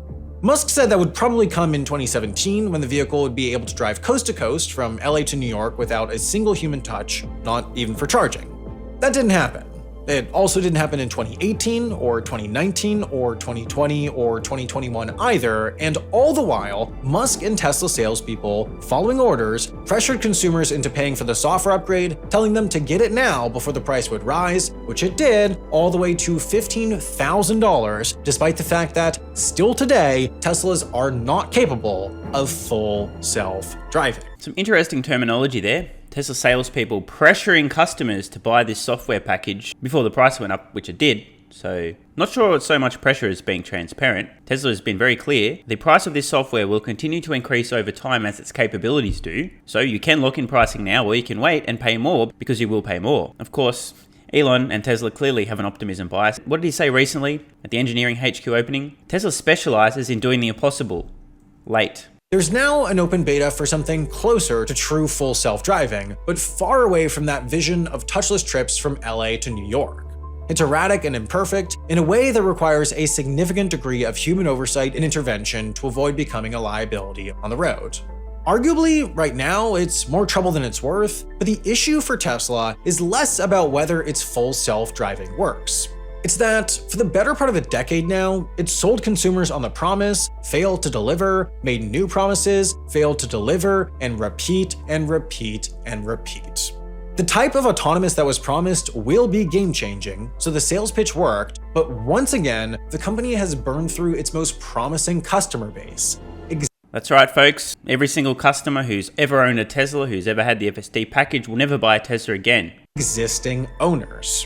Musk said that would probably come in 2017 when the vehicle would be able to drive coast to coast from LA to New York without a single human touch, not even for charging. That didn't happen. It also didn't happen in 2018 or 2019 or 2020 or 2021 either, and all the while, Musk and Tesla salespeople, following orders, pressured consumers into paying for the software upgrade, telling them to get it now before the price would rise, which it did, all the way to $15,000, despite the fact that, still today, Teslas are not capable of full self-driving. Some interesting terminology there. Tesla salespeople pressuring customers to buy this software package before the price went up, which it did. So, not sure it's so much pressure as being transparent. Tesla has been very clear. The price of this software will continue to increase over time as its capabilities do. So you can lock in pricing now, or you can wait and pay more because you will pay more. Of course, Elon and Tesla clearly have an optimism bias. What did he say recently at the engineering HQ opening? Tesla specializes in doing the impossible. Late. There's now an open beta for something closer to true full self-driving, but far away from that vision of touchless trips from LA to New York. It's erratic and imperfect in a way that requires a significant degree of human oversight and intervention to avoid becoming a liability on the road. Arguably, right now, it's more trouble than it's worth, but the issue for Tesla is less about whether its full self-driving works. It's that, for the better part of a decade now, it's sold consumers on the promise, failed to deliver, made new promises, failed to deliver, and repeat and repeat and repeat. The type of autonomous that was promised will be game-changing, so the sales pitch worked, but once again, the company has burned through its most promising customer base. That's right, folks. Every single customer who's ever owned a Tesla, who's ever had the FSD package, will never buy a Tesla again. Existing owners.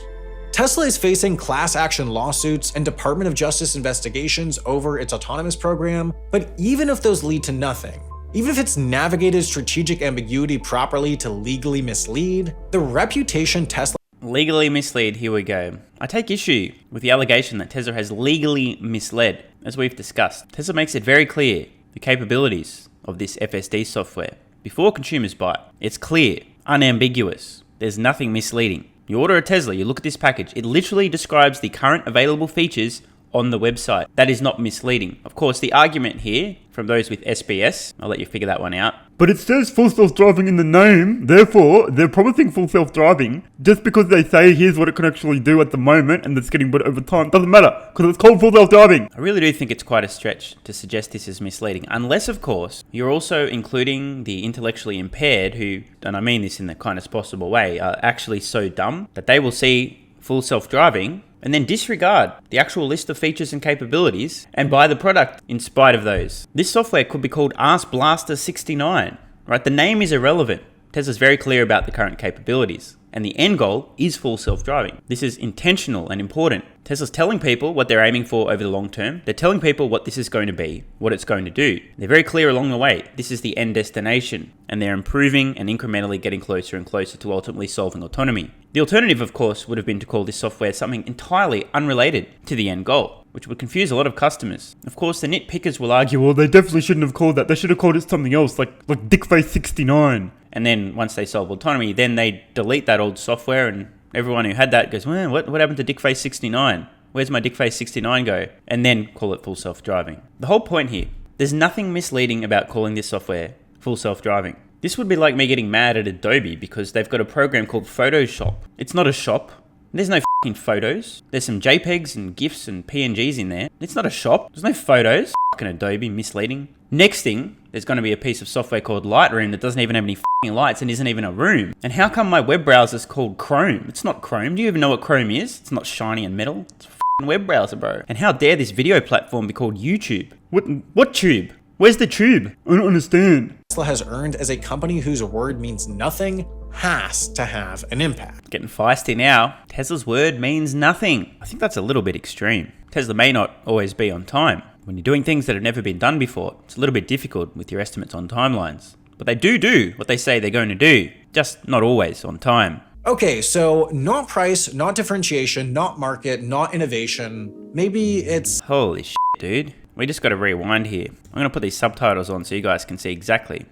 Tesla is facing class action lawsuits and Department of Justice investigations over its autonomous program, but even if those lead to nothing, even if it's navigated strategic ambiguity properly to legally mislead, the reputation Tesla legally mislead, here we go. I take issue with the allegation that Tesla has legally misled. As we've discussed, Tesla makes it very clear the capabilities of this FSD software before consumers buy it. It's clear, unambiguous, there's nothing misleading. You order a Tesla, you look at this package, it literally describes the current available features on the website. That is not misleading. Of course, the argument here from those with SBS, I'll let you figure that one out. But it says full self-driving in the name, therefore they're promising full self-driving just because they say here's what it can actually do at the moment and that's getting better over time. Doesn't matter, because it's called full self-driving. I really do think it's quite a stretch to suggest this is misleading, unless of course you're also including the intellectually impaired who, and I mean this in the kindest possible way, are actually so dumb that they will see full self-driving and then disregard the actual list of features and capabilities and buy the product in spite of those. This software could be called Ass Blaster 69, right? The name is irrelevant. Tesla's very clear about the current capabilities, and the end goal is full self-driving. This is intentional and important. Tesla's telling people what they're aiming for over the long term. They're telling people what this is going to be, what it's going to do. They're very clear along the way. This is the end destination, and they're improving and incrementally getting closer and closer to ultimately solving autonomy. The alternative, of course, would have been to call this software something entirely unrelated to the end goal, which would confuse a lot of customers. Of course, the nitpickers will argue, Well, they definitely shouldn't have called that. They should have called it something else, like Dickface69. and then once they solve autonomy, then they delete that old software, and everyone who had that goes, well, what happened to Dickface69? Where's my Dickface69 go? And then call it full self-driving. The whole point here, there's nothing misleading about calling this software full self-driving. This would be like me getting mad at Adobe because they've got a program called Photoshop. It's not a shop. There's no fucking photos. There's some JPEGs and GIFs and PNGs in there. It's not a shop. There's no photos. Fucking Adobe, misleading. Next thing, there's going to be a piece of software called Lightroom that doesn't even have any fucking lights and isn't even a room. And how come my web browser's called Chrome? It's not Chrome. Do you even know what Chrome is? It's not shiny and metal. It's a fucking web browser, bro. And how dare this video platform be called YouTube? What tube? Where's the tube? I don't understand. Tesla has earned as a company whose word means nothing has to have an impact. Getting feisty now. Tesla's word means nothing. I think that's a little bit extreme. Tesla may not always be on time. When you're doing things that have never been done before, it's a little bit difficult with your estimates on timelines. But they do what they say they're going to do, just not always on time. Okay, so not price, not differentiation, not market, not innovation. Maybe it's... Holy shit, dude. We just got to rewind here. I'm going to put these subtitles on so you guys can see exactly.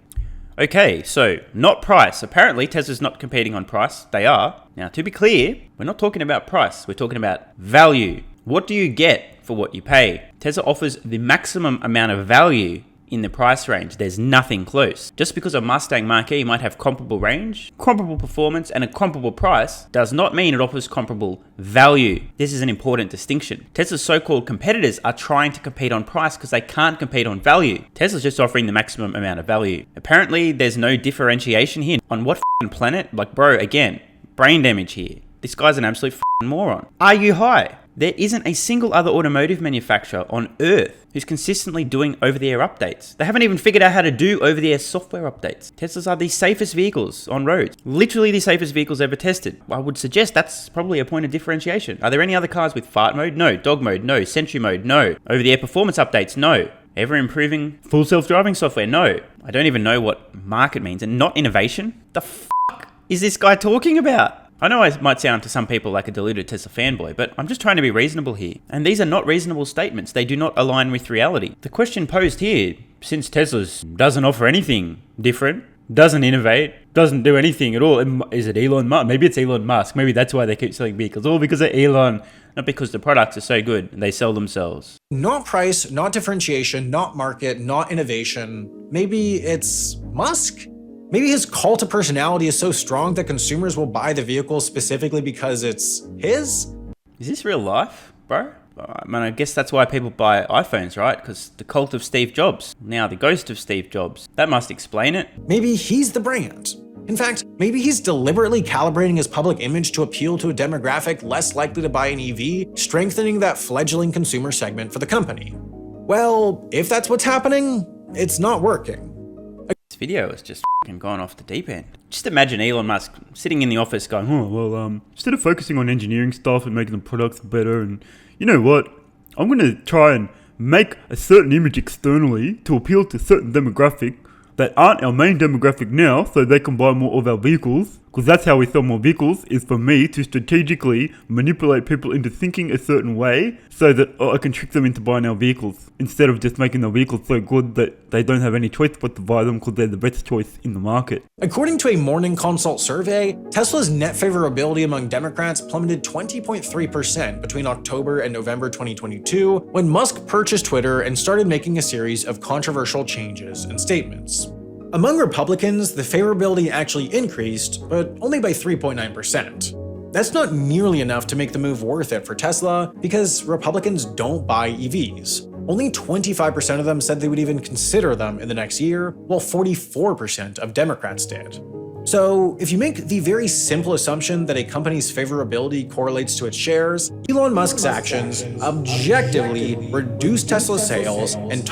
Okay, so not price. Apparently Tesla's not competing on price. They are. Now, to be clear, we're not talking about price. We're talking about value. What do you get for what you pay? Tesla offers the maximum amount of value in the price range. There's nothing close. Just because a Mustang Mach-E might have comparable range, comparable performance, and a comparable price does not mean it offers comparable value. This is an important distinction. Tesla's so-called competitors are trying to compete on price because they can't compete on value. Tesla's just offering the maximum amount of value. Apparently, there's no differentiation here. On what planet? Like, bro, again, brain damage here. This guy's an absolute moron. Are you high? There isn't a single other automotive manufacturer on Earth who's consistently doing over-the-air updates. They haven't even figured out how to do over-the-air software updates. Teslas are the safest vehicles on roads. Literally the safest vehicles ever tested. I would suggest that's probably a point of differentiation. Are there any other cars with fart mode? No. Dog mode? No. Sentry mode? No. Over-the-air performance updates? No. Ever-improving full self-driving software? No. I don't even know what market means. And not innovation? The fuck is this guy talking about? I know I might sound to some people like a deluded Tesla fanboy, but I'm just trying to be reasonable here. And these are not reasonable statements. They do not align with reality. The question posed here, since Tesla doesn't offer anything different, doesn't innovate, doesn't do anything at all, is it Elon Musk? Maybe it's Elon Musk. Maybe that's why they keep selling vehicles. All because of Elon, not because the products are so good and they sell themselves. Not price, not differentiation, not market, not innovation. Maybe it's Musk? Maybe his cult to personality is so strong that consumers will buy the vehicle specifically because it's his? Is this real life, bro? I mean, I guess that's why people buy iPhones, right? Because the cult of Steve Jobs. Now the ghost of Steve Jobs. That must explain it. Maybe he's the brand. In fact, maybe he's deliberately calibrating his public image to appeal to a demographic less likely to buy an EV, strengthening that fledgling consumer segment for the company. Well, if that's what's happening, it's not working. This video is just gone off the deep end. Just imagine Elon Musk sitting in the office going, instead of focusing on engineering stuff and making the products better, and you know what? I'm going to try and make a certain image externally to appeal to a certain demographic that aren't our main demographic now, so they can buy more of our vehicles. Because that's how we sell more vehicles, is for me to strategically manipulate people into thinking a certain way so that I can trick them into buying our vehicles, instead of just making the vehicles so good that they don't have any choice but to buy them because they're the best choice in the market. According to a Morning Consult survey, Tesla's net favorability among Democrats plummeted 20.3% between October and November 2022, when Musk purchased Twitter and started making a series of controversial changes and statements. Among Republicans, the favorability actually increased, but only by 3.9%. That's not nearly enough to make the move worth it for Tesla, because Republicans don't buy EVs. Only 25% of them said they would even consider them in the next year, while 44% of Democrats did. So, if you make the very simple assumption that a company's favorability correlates to its shares, Elon Musk's actions objectively reduce Tesla's sales and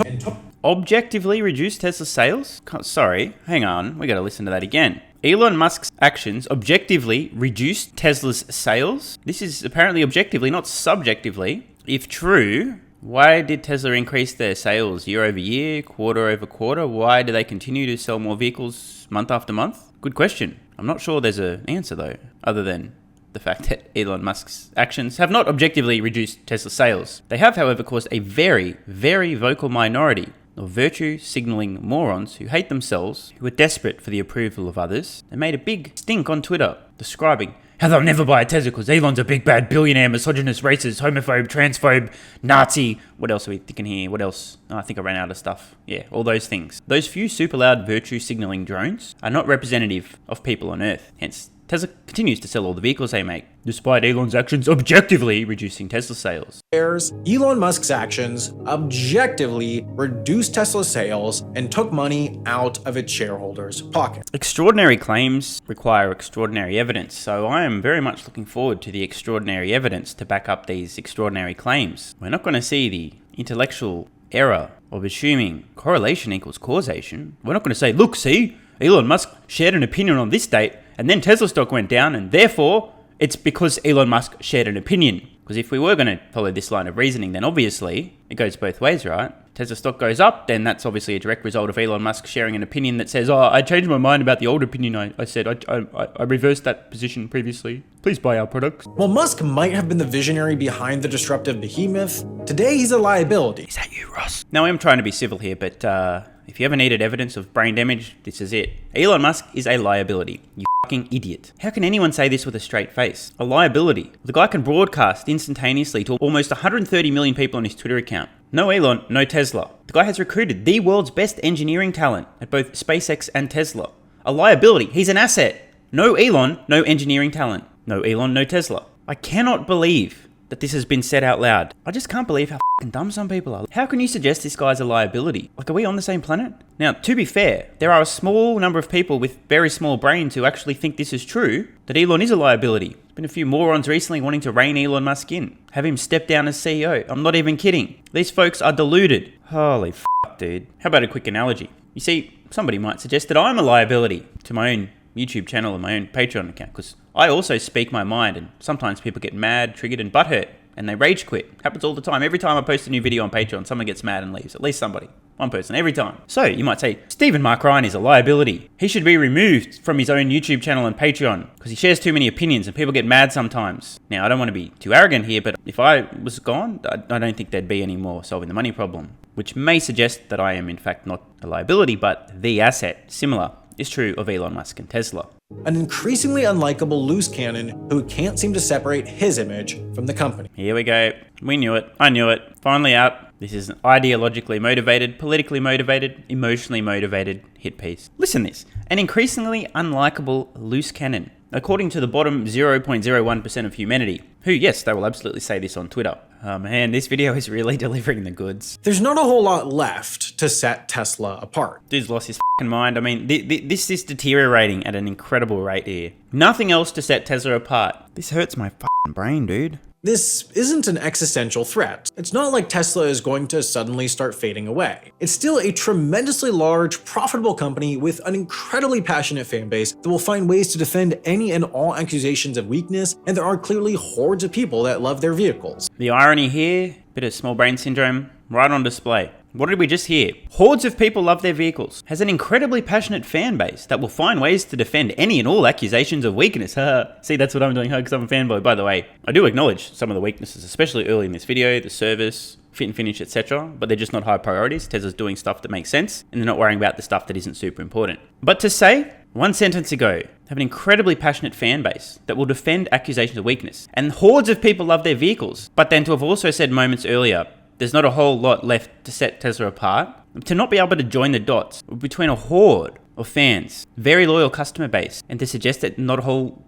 objectively reduce Tesla sales? Sorry, hang on, we gotta listen to that again. Elon Musk's actions objectively reduced Tesla's sales. This is apparently objectively, not subjectively. If true, why did Tesla increase their sales year over year, quarter over quarter? Why do they continue to sell more vehicles month after month? Good question. I'm not sure there's an answer though, other than the fact that Elon Musk's actions have not objectively reduced Tesla sales. They have, however, caused a very, very vocal minority of virtue-signaling morons who hate themselves, who are desperate for the approval of others, and made a big stink on Twitter, describing how they'll never buy a Tesla because Elon's a big bad billionaire, misogynist, racist, homophobe, transphobe, Nazi. What else are we thinking here? What else? Oh, I think I ran out of stuff. Yeah, all those things. Those few super loud virtue-signaling drones are not representative of people on Earth. Hence, Tesla continues to sell all the vehicles they make, despite Elon's actions objectively reducing Tesla sales. Elon Musk's actions objectively reduced Tesla sales and took money out of its shareholders' pockets. Extraordinary claims require extraordinary evidence, so I am very much looking forward to the extraordinary evidence to back up these extraordinary claims. We're not going to see the intellectual error of assuming correlation equals causation. We're not going to say, look, see, Elon Musk shared an opinion on this date, and then Tesla stock went down, and therefore it's because Elon Musk shared an opinion. Because if we were going to follow this line of reasoning, then obviously it goes both ways, right? Tesla stock goes up, then that's obviously a direct result of Elon Musk sharing an opinion that says, oh, I changed my mind about the old opinion I said. I reversed that position previously. Please buy our products. While Musk might have been the visionary behind the disruptive behemoth, today he's a liability. Is that you, Ross? Now, I am trying to be civil here, but if you ever needed evidence of brain damage, this is it. Elon Musk is a liability. You fucking idiot. How can anyone say this with a straight face? A liability. The guy can broadcast instantaneously to almost 130 million people on his Twitter account. No Elon, no Tesla. The guy has recruited the world's best engineering talent at both SpaceX and Tesla. A liability. He's an asset. No Elon, no engineering talent. No Elon, no Tesla. I cannot believe that this has been said out loud. I just can't believe how fucking dumb some people are. How can you suggest this guy's a liability? Like, are we on the same planet? Now, to be fair, there are a small number of people with very small brains who actually think this is true, that Elon is a liability. There's been a few morons recently wanting to rein Elon Musk in, have him step down as CEO. I'm not even kidding. These folks are deluded. Holy fuck, dude. How about a quick analogy? You see, somebody might suggest that I'm a liability to my own YouTube channel and my own Patreon account, because I also speak my mind, and sometimes people get mad, triggered, and butthurt, and they rage quit. Happens all the time. Every time I post a new video on Patreon, someone gets mad and leaves. At least somebody. One person, every time. So you might say, Stephen Mark Ryan is a liability. He should be removed from his own YouTube channel and Patreon because he shares too many opinions and people get mad sometimes. Now, I don't want to be too arrogant here, but if I was gone, I don't think there'd be any more solving the money problem, which may suggest that I am in fact not a liability, but the asset. Similar is true of Elon Musk and Tesla. An increasingly unlikable loose cannon who can't seem to separate his image from the company. Here we go. We knew it. I knew it. Finally out. This is an ideologically motivated, politically motivated, emotionally motivated hit piece. Listen to this. An increasingly unlikable loose cannon. According to the bottom 0.01% of humanity, who, yes, they will absolutely say this on Twitter. Oh man, this video is really delivering the goods. There's not a whole lot left to set Tesla apart. Dude's lost his fucking mind. I mean, this is deteriorating at an incredible rate here. Nothing else to set Tesla apart. This hurts my fucking brain, dude. This isn't an existential threat. It's not like Tesla is going to suddenly start fading away. It's still a tremendously large, profitable company with an incredibly passionate fan base that will find ways to defend any and all accusations of weakness, and there are clearly hordes of people that love their vehicles. The irony here, bit of small brain syndrome, right on display. What did we just hear? Hordes of people love their vehicles, has an incredibly passionate fan base that will find ways to defend any and all accusations of weakness. See, that's what I'm doing because I'm a fanboy. By the way, I do acknowledge some of the weaknesses, especially early in this video, the service, fit and finish, etc. But they're just not high priorities. Tesla's doing stuff that makes sense, and they're not worrying about the stuff that isn't super important. But to say, one sentence ago, have an incredibly passionate fan base that will defend accusations of weakness, and hordes of people love their vehicles, but then to have also said moments earlier, there's not a whole lot left to set Tesla apart. To not be able to join the dots between a horde of fans, very loyal customer base, and to suggest that not a whole...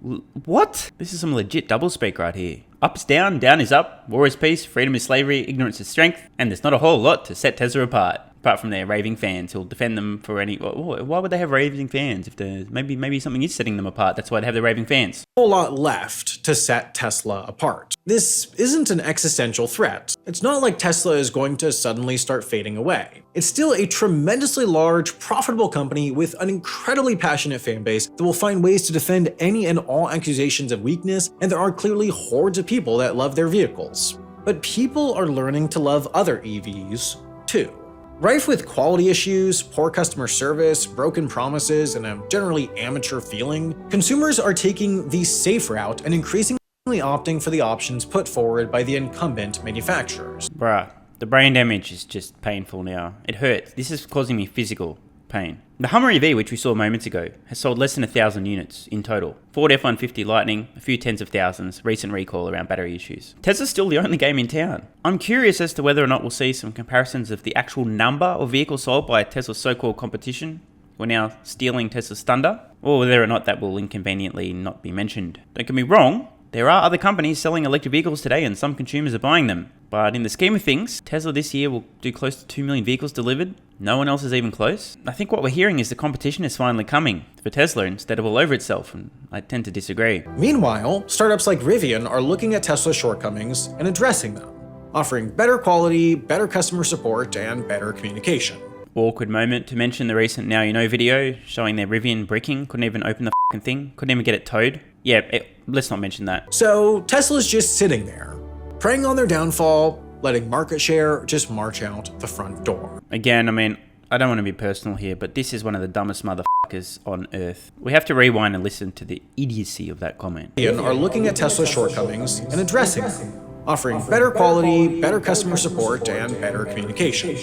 What? This is some legit doublespeak right here. Up is down, down is up, war is peace, freedom is slavery, ignorance is strength, and there's not a whole lot to set Tesla apart. Apart from their raving fans who'll defend them for any... Why would they have raving fans? If maybe something is setting them apart, that's why they have the raving fans. A whole lot left to set Tesla apart. This isn't an existential threat. It's not like Tesla is going to suddenly start fading away. It's still a tremendously large, profitable company with an incredibly passionate fan base that will find ways to defend any and all accusations of weakness, and there are clearly hordes of people that love their vehicles. But people are learning to love other EVs too. Rife with quality issues, poor customer service, broken promises, and a generally amateur feeling, consumers are taking the safe route and increasingly opting for the options put forward by the incumbent manufacturers. Bruh, the brain damage is just painful now. It hurts. This is causing me physical pain. The Hummer EV, which we saw moments ago, has sold less than 1,000 units in total. Ford F-150 Lightning, a few tens of thousands, recent recall around battery issues. Tesla's still the only game in town. I'm curious as to whether or not we'll see some comparisons of the actual number of vehicles sold by Tesla's so-called competition, who are now stealing Tesla's thunder, or whether or not that will inconveniently not be mentioned. Don't get me wrong, there are other companies selling electric vehicles today and some consumers are buying them. But in the scheme of things, Tesla this year will do close to 2 million vehicles delivered. No one else is even close. I think what we're hearing is the competition is finally coming for Tesla instead of all over itself, and I tend to disagree. Meanwhile, startups like Rivian are looking at Tesla's shortcomings and addressing them, offering better quality, better customer support, and better communication. Awkward moment to mention the recent Now You Know video showing their Rivian bricking, couldn't even open the fucking thing, couldn't even get it towed. Yeah, let's not mention that. So Tesla's just sitting there, preying on their downfall, letting market share just march out the front door. Again, I mean, I don't want to be personal here, but this is one of the dumbest motherfuckers on earth. We have to rewind and listen to the idiocy of that comment. Rivian are looking at Tesla's shortcomings and addressing them, offering better quality, better customer support, and better communication.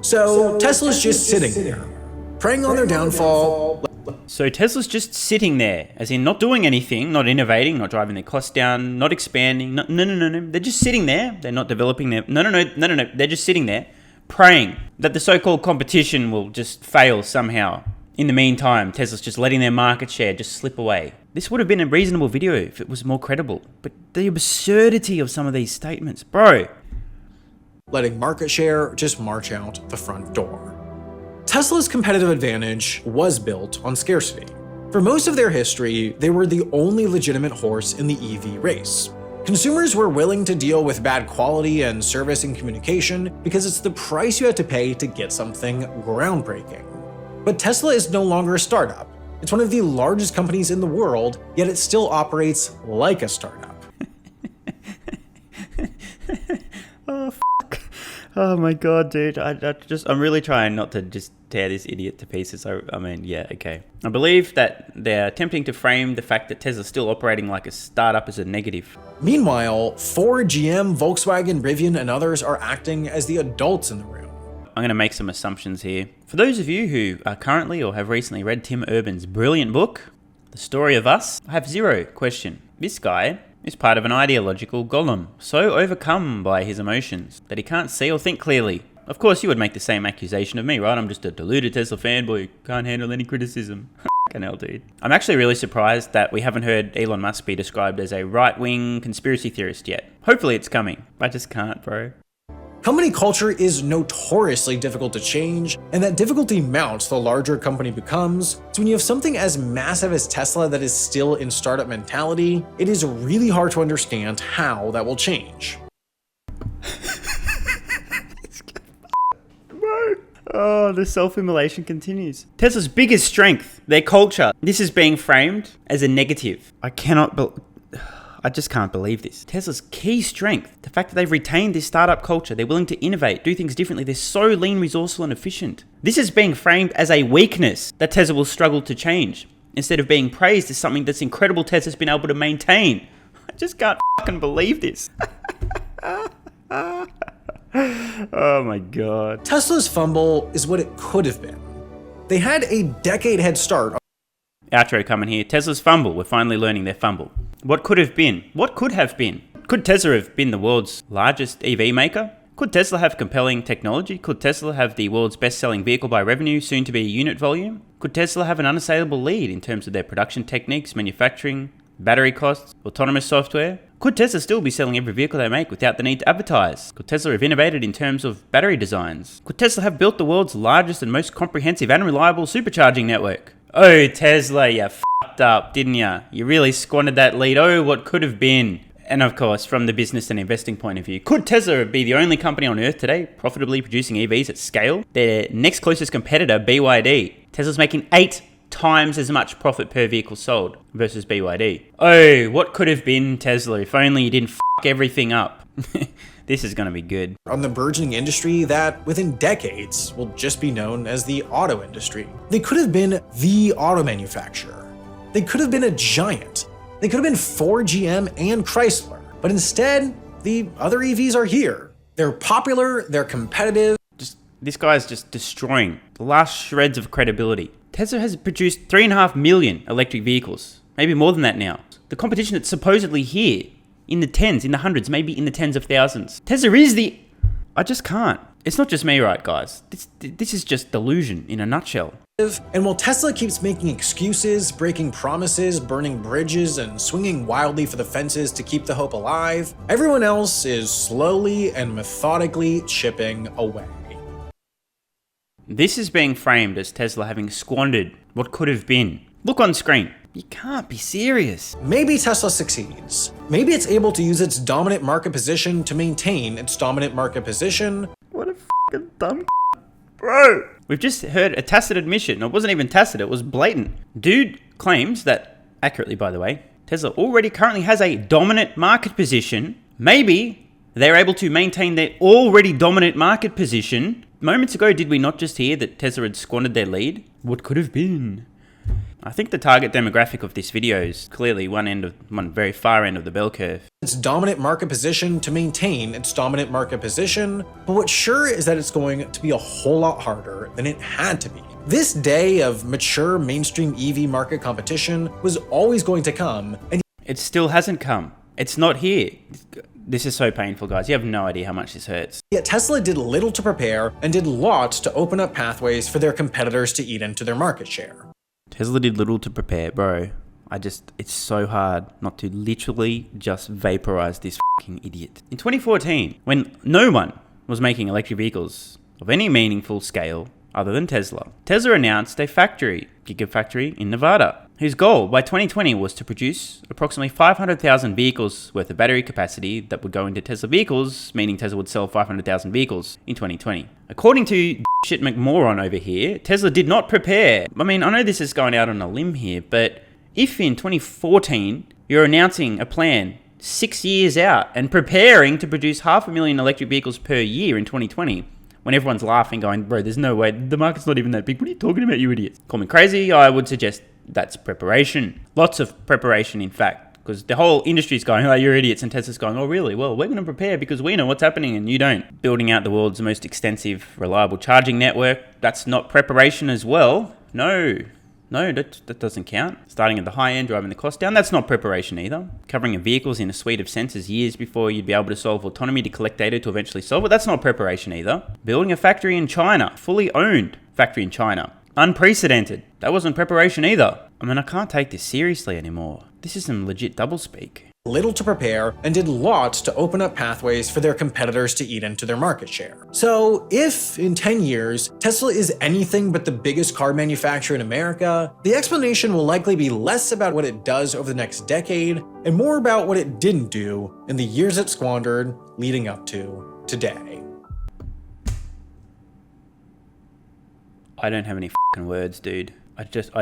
So Tesla's just sitting there, preying on their downfall. So Tesla's just sitting there, as in not doing anything, not innovating, not driving their costs down, not expanding. No. They're just sitting there. They're not developing their... No. They're just sitting there, praying that the so-called competition will just fail somehow. In the meantime, Tesla's just letting their market share just slip away. This would have been a reasonable video if it was more credible. But the absurdity of some of these statements, bro. Letting market share just march out the front door. Tesla's competitive advantage was built on scarcity. For most of their history, they were the only legitimate horse in the EV race. Consumers were willing to deal with bad quality and service and communication because it's the price you had to pay to get something groundbreaking. But Tesla is no longer a startup. It's one of the largest companies in the world, yet it still operates like a startup. Oh my god, dude. I'm really trying not to just tear this idiot to pieces. I mean, yeah, okay. I believe that they're attempting to frame the fact that Tesla's still operating like a startup as a negative. Meanwhile, Ford, GM, Volkswagen, Rivian, and others are acting as the adults in the room. I'm going to make some assumptions here. For those of you who are currently or have recently read Tim Urban's brilliant book, The Story of Us, I have zero question. This guy is part of an ideological golem, so overcome by his emotions that he can't see or think clearly. Of course, you would make the same accusation of me, right? I'm just a deluded Tesla fanboy, can't handle any criticism. Fucking hell, dude. I'm actually really surprised that we haven't heard Elon Musk be described as a right-wing conspiracy theorist yet. Hopefully it's coming. I just can't, bro. Company culture is notoriously difficult to change, and that difficulty mounts the larger a company becomes. So when you have something as massive as Tesla that is still in startup mentality, it is really hard to understand how that will change. Oh, the self-immolation continues. Tesla's biggest strength, their culture. This is being framed as a negative. I just can't believe this. Tesla's key strength, the fact that they've retained this startup culture, they're willing to innovate, do things differently, they're so lean, resourceful, and efficient. This is being framed as a weakness that Tesla will struggle to change, instead of being praised as something that's incredible Tesla's been able to maintain. I just can't fucking believe this. Oh my god. Tesla's fumble is what it could have been. They had a decade head start. Outro coming here. Tesla's fumble. We're finally learning their fumble. What could have been? What could have been? Could Tesla have been the world's largest EV maker? Could Tesla have compelling technology? Could Tesla have the world's best-selling vehicle by revenue, soon to be unit volume? Could Tesla have an unassailable lead in terms of their production techniques, manufacturing, battery costs, autonomous software? Could Tesla still be selling every vehicle they make without the need to advertise? Could Tesla have innovated in terms of battery designs? Could Tesla have built the world's largest and most comprehensive and reliable supercharging network? Oh, Tesla, you fucked up, didn't you? You really squandered that lead. Oh, what could have been? And of course, from the business and investing point of view, could Tesla be the only company on earth today profitably producing EVs at scale? Their next closest competitor, BYD. Tesla's making 8 times as much profit per vehicle sold versus BYD. Oh, what could have been Tesla if only you didn't fuck everything up. This is going to be good. On the burgeoning industry that within decades will just be known as the auto industry. They could have been the auto manufacturer. They could have been a giant. They could have been Ford, GM, and Chrysler. But instead, the other EVs are here. They're popular, they're competitive. This guy's just destroying the last shreds of credibility. Tesla has produced 3.5 million electric vehicles. Maybe more than that now. The competition that's supposedly here, in the tens, in the hundreds, maybe in the tens of thousands. Tesla is the... I just can't. It's not just me, right, guys? This is just delusion in a nutshell. And while Tesla keeps making excuses, breaking promises, burning bridges, and swinging wildly for the fences to keep the hope alive, everyone else is slowly and methodically chipping away. This is being framed as Tesla having squandered what could have been. Look on screen. You can't be serious. Maybe Tesla succeeds. Maybe it's able to use its dominant market position to maintain its dominant market position. What a fucking dumb bro. We've just heard a tacit admission. It wasn't even tacit, it was blatant. Dude claims that, accurately by the way, Tesla already currently has a dominant market position. Maybe they're able to maintain their already dominant market position. Moments ago, did we not just hear that Tesla had squandered their lead? What could have been? I think the target demographic of this video is clearly one very far end of the bell curve. Its dominant market position to maintain its dominant market position, but what's sure is that it's going to be a whole lot harder than it had to be. This day of mature mainstream EV market competition was always going to come, and it still hasn't come. It's not here. This is so painful, guys. You have no idea how much this hurts. Yet Tesla did little to prepare and did lots to open up pathways for their competitors to eat into their market share. Tesla did little to prepare, bro. It's so hard not to literally just vaporize this fucking idiot. In 2014, when no one was making electric vehicles of any meaningful scale other than Tesla, Tesla announced a gigafactory in Nevada, whose goal by 2020 was to produce approximately 500,000 vehicles worth of battery capacity that would go into Tesla vehicles, meaning Tesla would sell 500,000 vehicles in 2020. According to shit McMoron over here, Tesla did not prepare. I mean, I know this is going out on a limb here, but if in 2014 you're announcing a plan 6 years out and preparing to produce 500,000 electric vehicles per year in 2020, when everyone's laughing, going, bro, there's no way, the market's not even that big. What are you talking about, you idiots? Call me crazy, I would suggest that's preparation. Lots of preparation, in fact, because the whole industry's going, oh, you're idiots, and Tesla's going, oh, really? Well, we're going to prepare because we know what's happening and you don't. Building out the world's most extensive, reliable charging network, that's not preparation as well. No, that doesn't count. Starting at the high end, driving the cost down, that's not preparation either. Covering vehicles in a suite of sensors years before you'd be able to solve autonomy to collect data to eventually solve it, that's not preparation either. Building a factory in China, fully owned factory in China, unprecedented, that wasn't preparation either. I mean, I can't take this seriously anymore. This is some legit doublespeak. Little to prepare and did lots to open up pathways for their competitors to eat into their market share. So if in 10 years, Tesla is anything but the biggest car manufacturer in America, the explanation will likely be less about what it does over the next decade and more about what it didn't do in the years it squandered leading up to today. I don't have any fucking words, dude. I just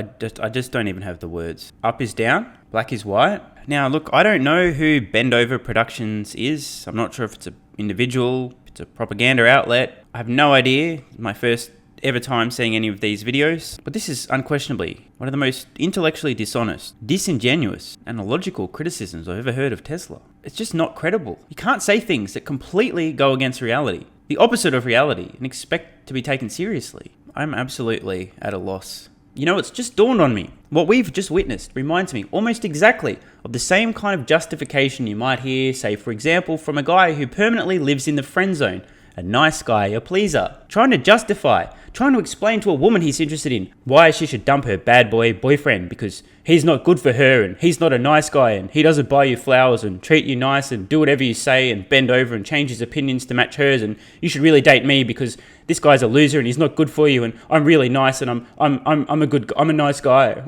don't even have the words. Up is down, black is white. Now, look, I don't know who Bend Over Productions is. I'm not sure if it's an individual, if it's a propaganda outlet. I have no idea. It's my first ever time seeing any of these videos. But this is unquestionably one of the most intellectually dishonest, disingenuous, and illogical criticisms I've ever heard of Tesla. It's just not credible. You can't say things that completely go against reality, the opposite of reality, and expect to be taken seriously. I'm absolutely at a loss. You know, it's just dawned on me. What we've just witnessed reminds me almost exactly of the same kind of justification you might hear, say, for example, from a guy who permanently lives in the friend zone a nice guy, a pleaser, trying to justify, trying to explain to a woman he's interested in why she should dump her bad boy boyfriend because he's not good for her and he's not a nice guy and he doesn't buy you flowers and treat you nice and do whatever you say and bend over and change his opinions to match hers and you should really date me because this guy's a loser and he's not good for you and I'm really nice and I'm a nice guy.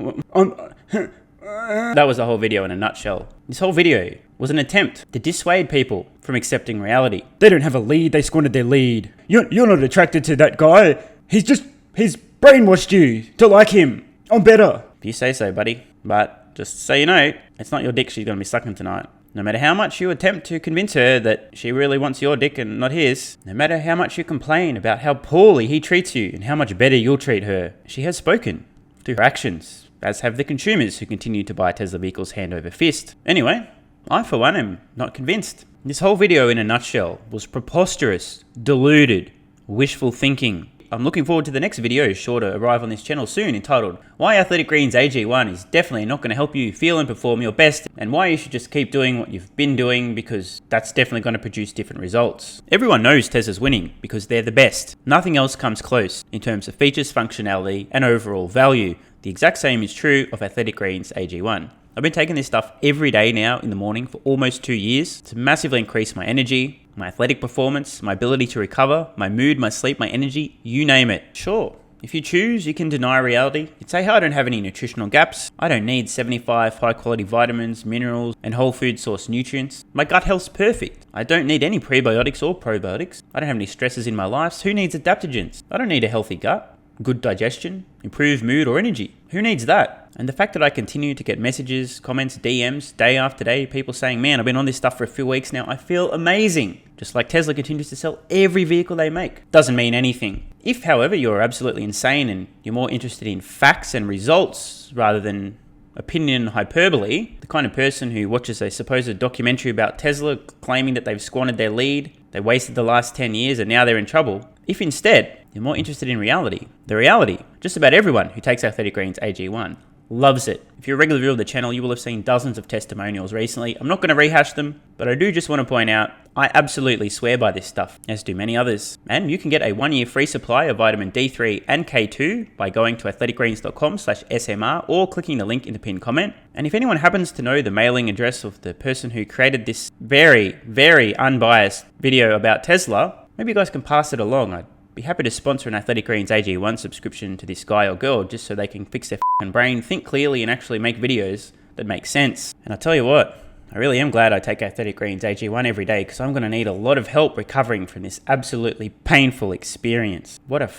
That was the whole video in a nutshell. This whole video was an attempt to dissuade people from accepting reality. They don't have a lead, they squandered their lead. You're not attracted to that guy. He's brainwashed you to like him. I'm better. If you say so, buddy. But just so you know, it's not your dick she's going to be sucking tonight. No matter how much you attempt to convince her that she really wants your dick and not his, no matter how much you complain about how poorly he treats you and how much better you'll treat her, she has spoken through her actions, as have the consumers who continue to buy Tesla vehicles hand over fist. Anyway, I for one am not convinced. This whole video in a nutshell was preposterous, deluded, wishful thinking. I'm looking forward to the next video, sure to arrive on this channel soon, entitled Why Athletic Greens AG1 is definitely not going to help you feel and perform your best, and why you should just keep doing what you've been doing because that's definitely going to produce different results. Everyone knows Tesla's winning because they're the best. Nothing else comes close in terms of features, functionality, and overall value. The exact same is true of Athletic Greens AG1. I've been taking this stuff every day now in the morning for almost 2 years to massively increase my energy, my athletic performance, my ability to recover, my mood, my sleep, my energy, you name it. Sure, if you choose, you can deny reality. You'd say, hey, I don't have any nutritional gaps. I don't need 75 high quality vitamins, minerals, and whole food source nutrients. My gut health's perfect. I don't need any prebiotics or probiotics. I don't have any stresses in my life. So who needs adaptogens? I don't need a healthy gut, good digestion, improved mood or energy. Who needs that? And the fact that I continue to get messages, comments, DMs, day after day, people saying, man, I've been on this stuff for a few weeks now, I feel amazing. Just like Tesla continues to sell every vehicle they make. Doesn't mean anything. If, however, you're absolutely insane and you're more interested in facts and results rather than opinion and hyperbole, the kind of person who watches a supposed documentary about Tesla claiming that they've squandered their lead, they wasted the last 10 years and now they're in trouble. If instead, you're more interested in reality, the reality, just about everyone who takes Athletic Greens AG1 loves it. If you're a regular viewer of the channel, you will have seen dozens of testimonials recently. I'm not going to rehash them, but I do just want to point out, I absolutely swear by this stuff, as do many others. And you can get a 1-year free supply of vitamin D3 and K2 by going to athleticgreens.com/SMR or clicking the link in the pinned comment. And if anyone happens to know the mailing address of the person who created this very, very unbiased video about Tesla, maybe you guys can pass it along. I'd be happy to sponsor an Athletic Greens AG1 subscription to this guy or girl just so they can fix their brain, think clearly, and actually make videos that make sense. And I'll tell you what, I really am glad I take Athletic Greens AG1 every day because I'm going to need a lot of help recovering from this absolutely painful experience. What a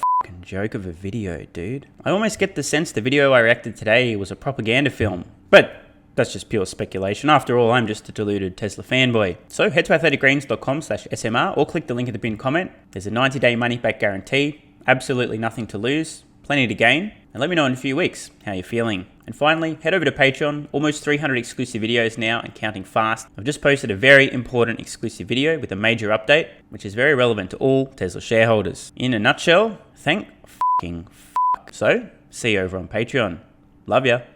joke of a video, dude. I almost get the sense the video I reacted today was a propaganda film, but that's just pure speculation. After all, I'm just a deluded Tesla fanboy. So head to athleticgreens.com/SMR or click the link in the pinned comment. There's a 90-day money-back guarantee, absolutely nothing to lose, plenty to gain, and let me know in a few weeks how you're feeling. And finally, head over to Patreon, almost 300 exclusive videos now and counting fast. I've just posted a very important exclusive video with a major update, which is very relevant to all Tesla shareholders. In a nutshell, thank fucking fuck. So, see you over on Patreon. Love ya.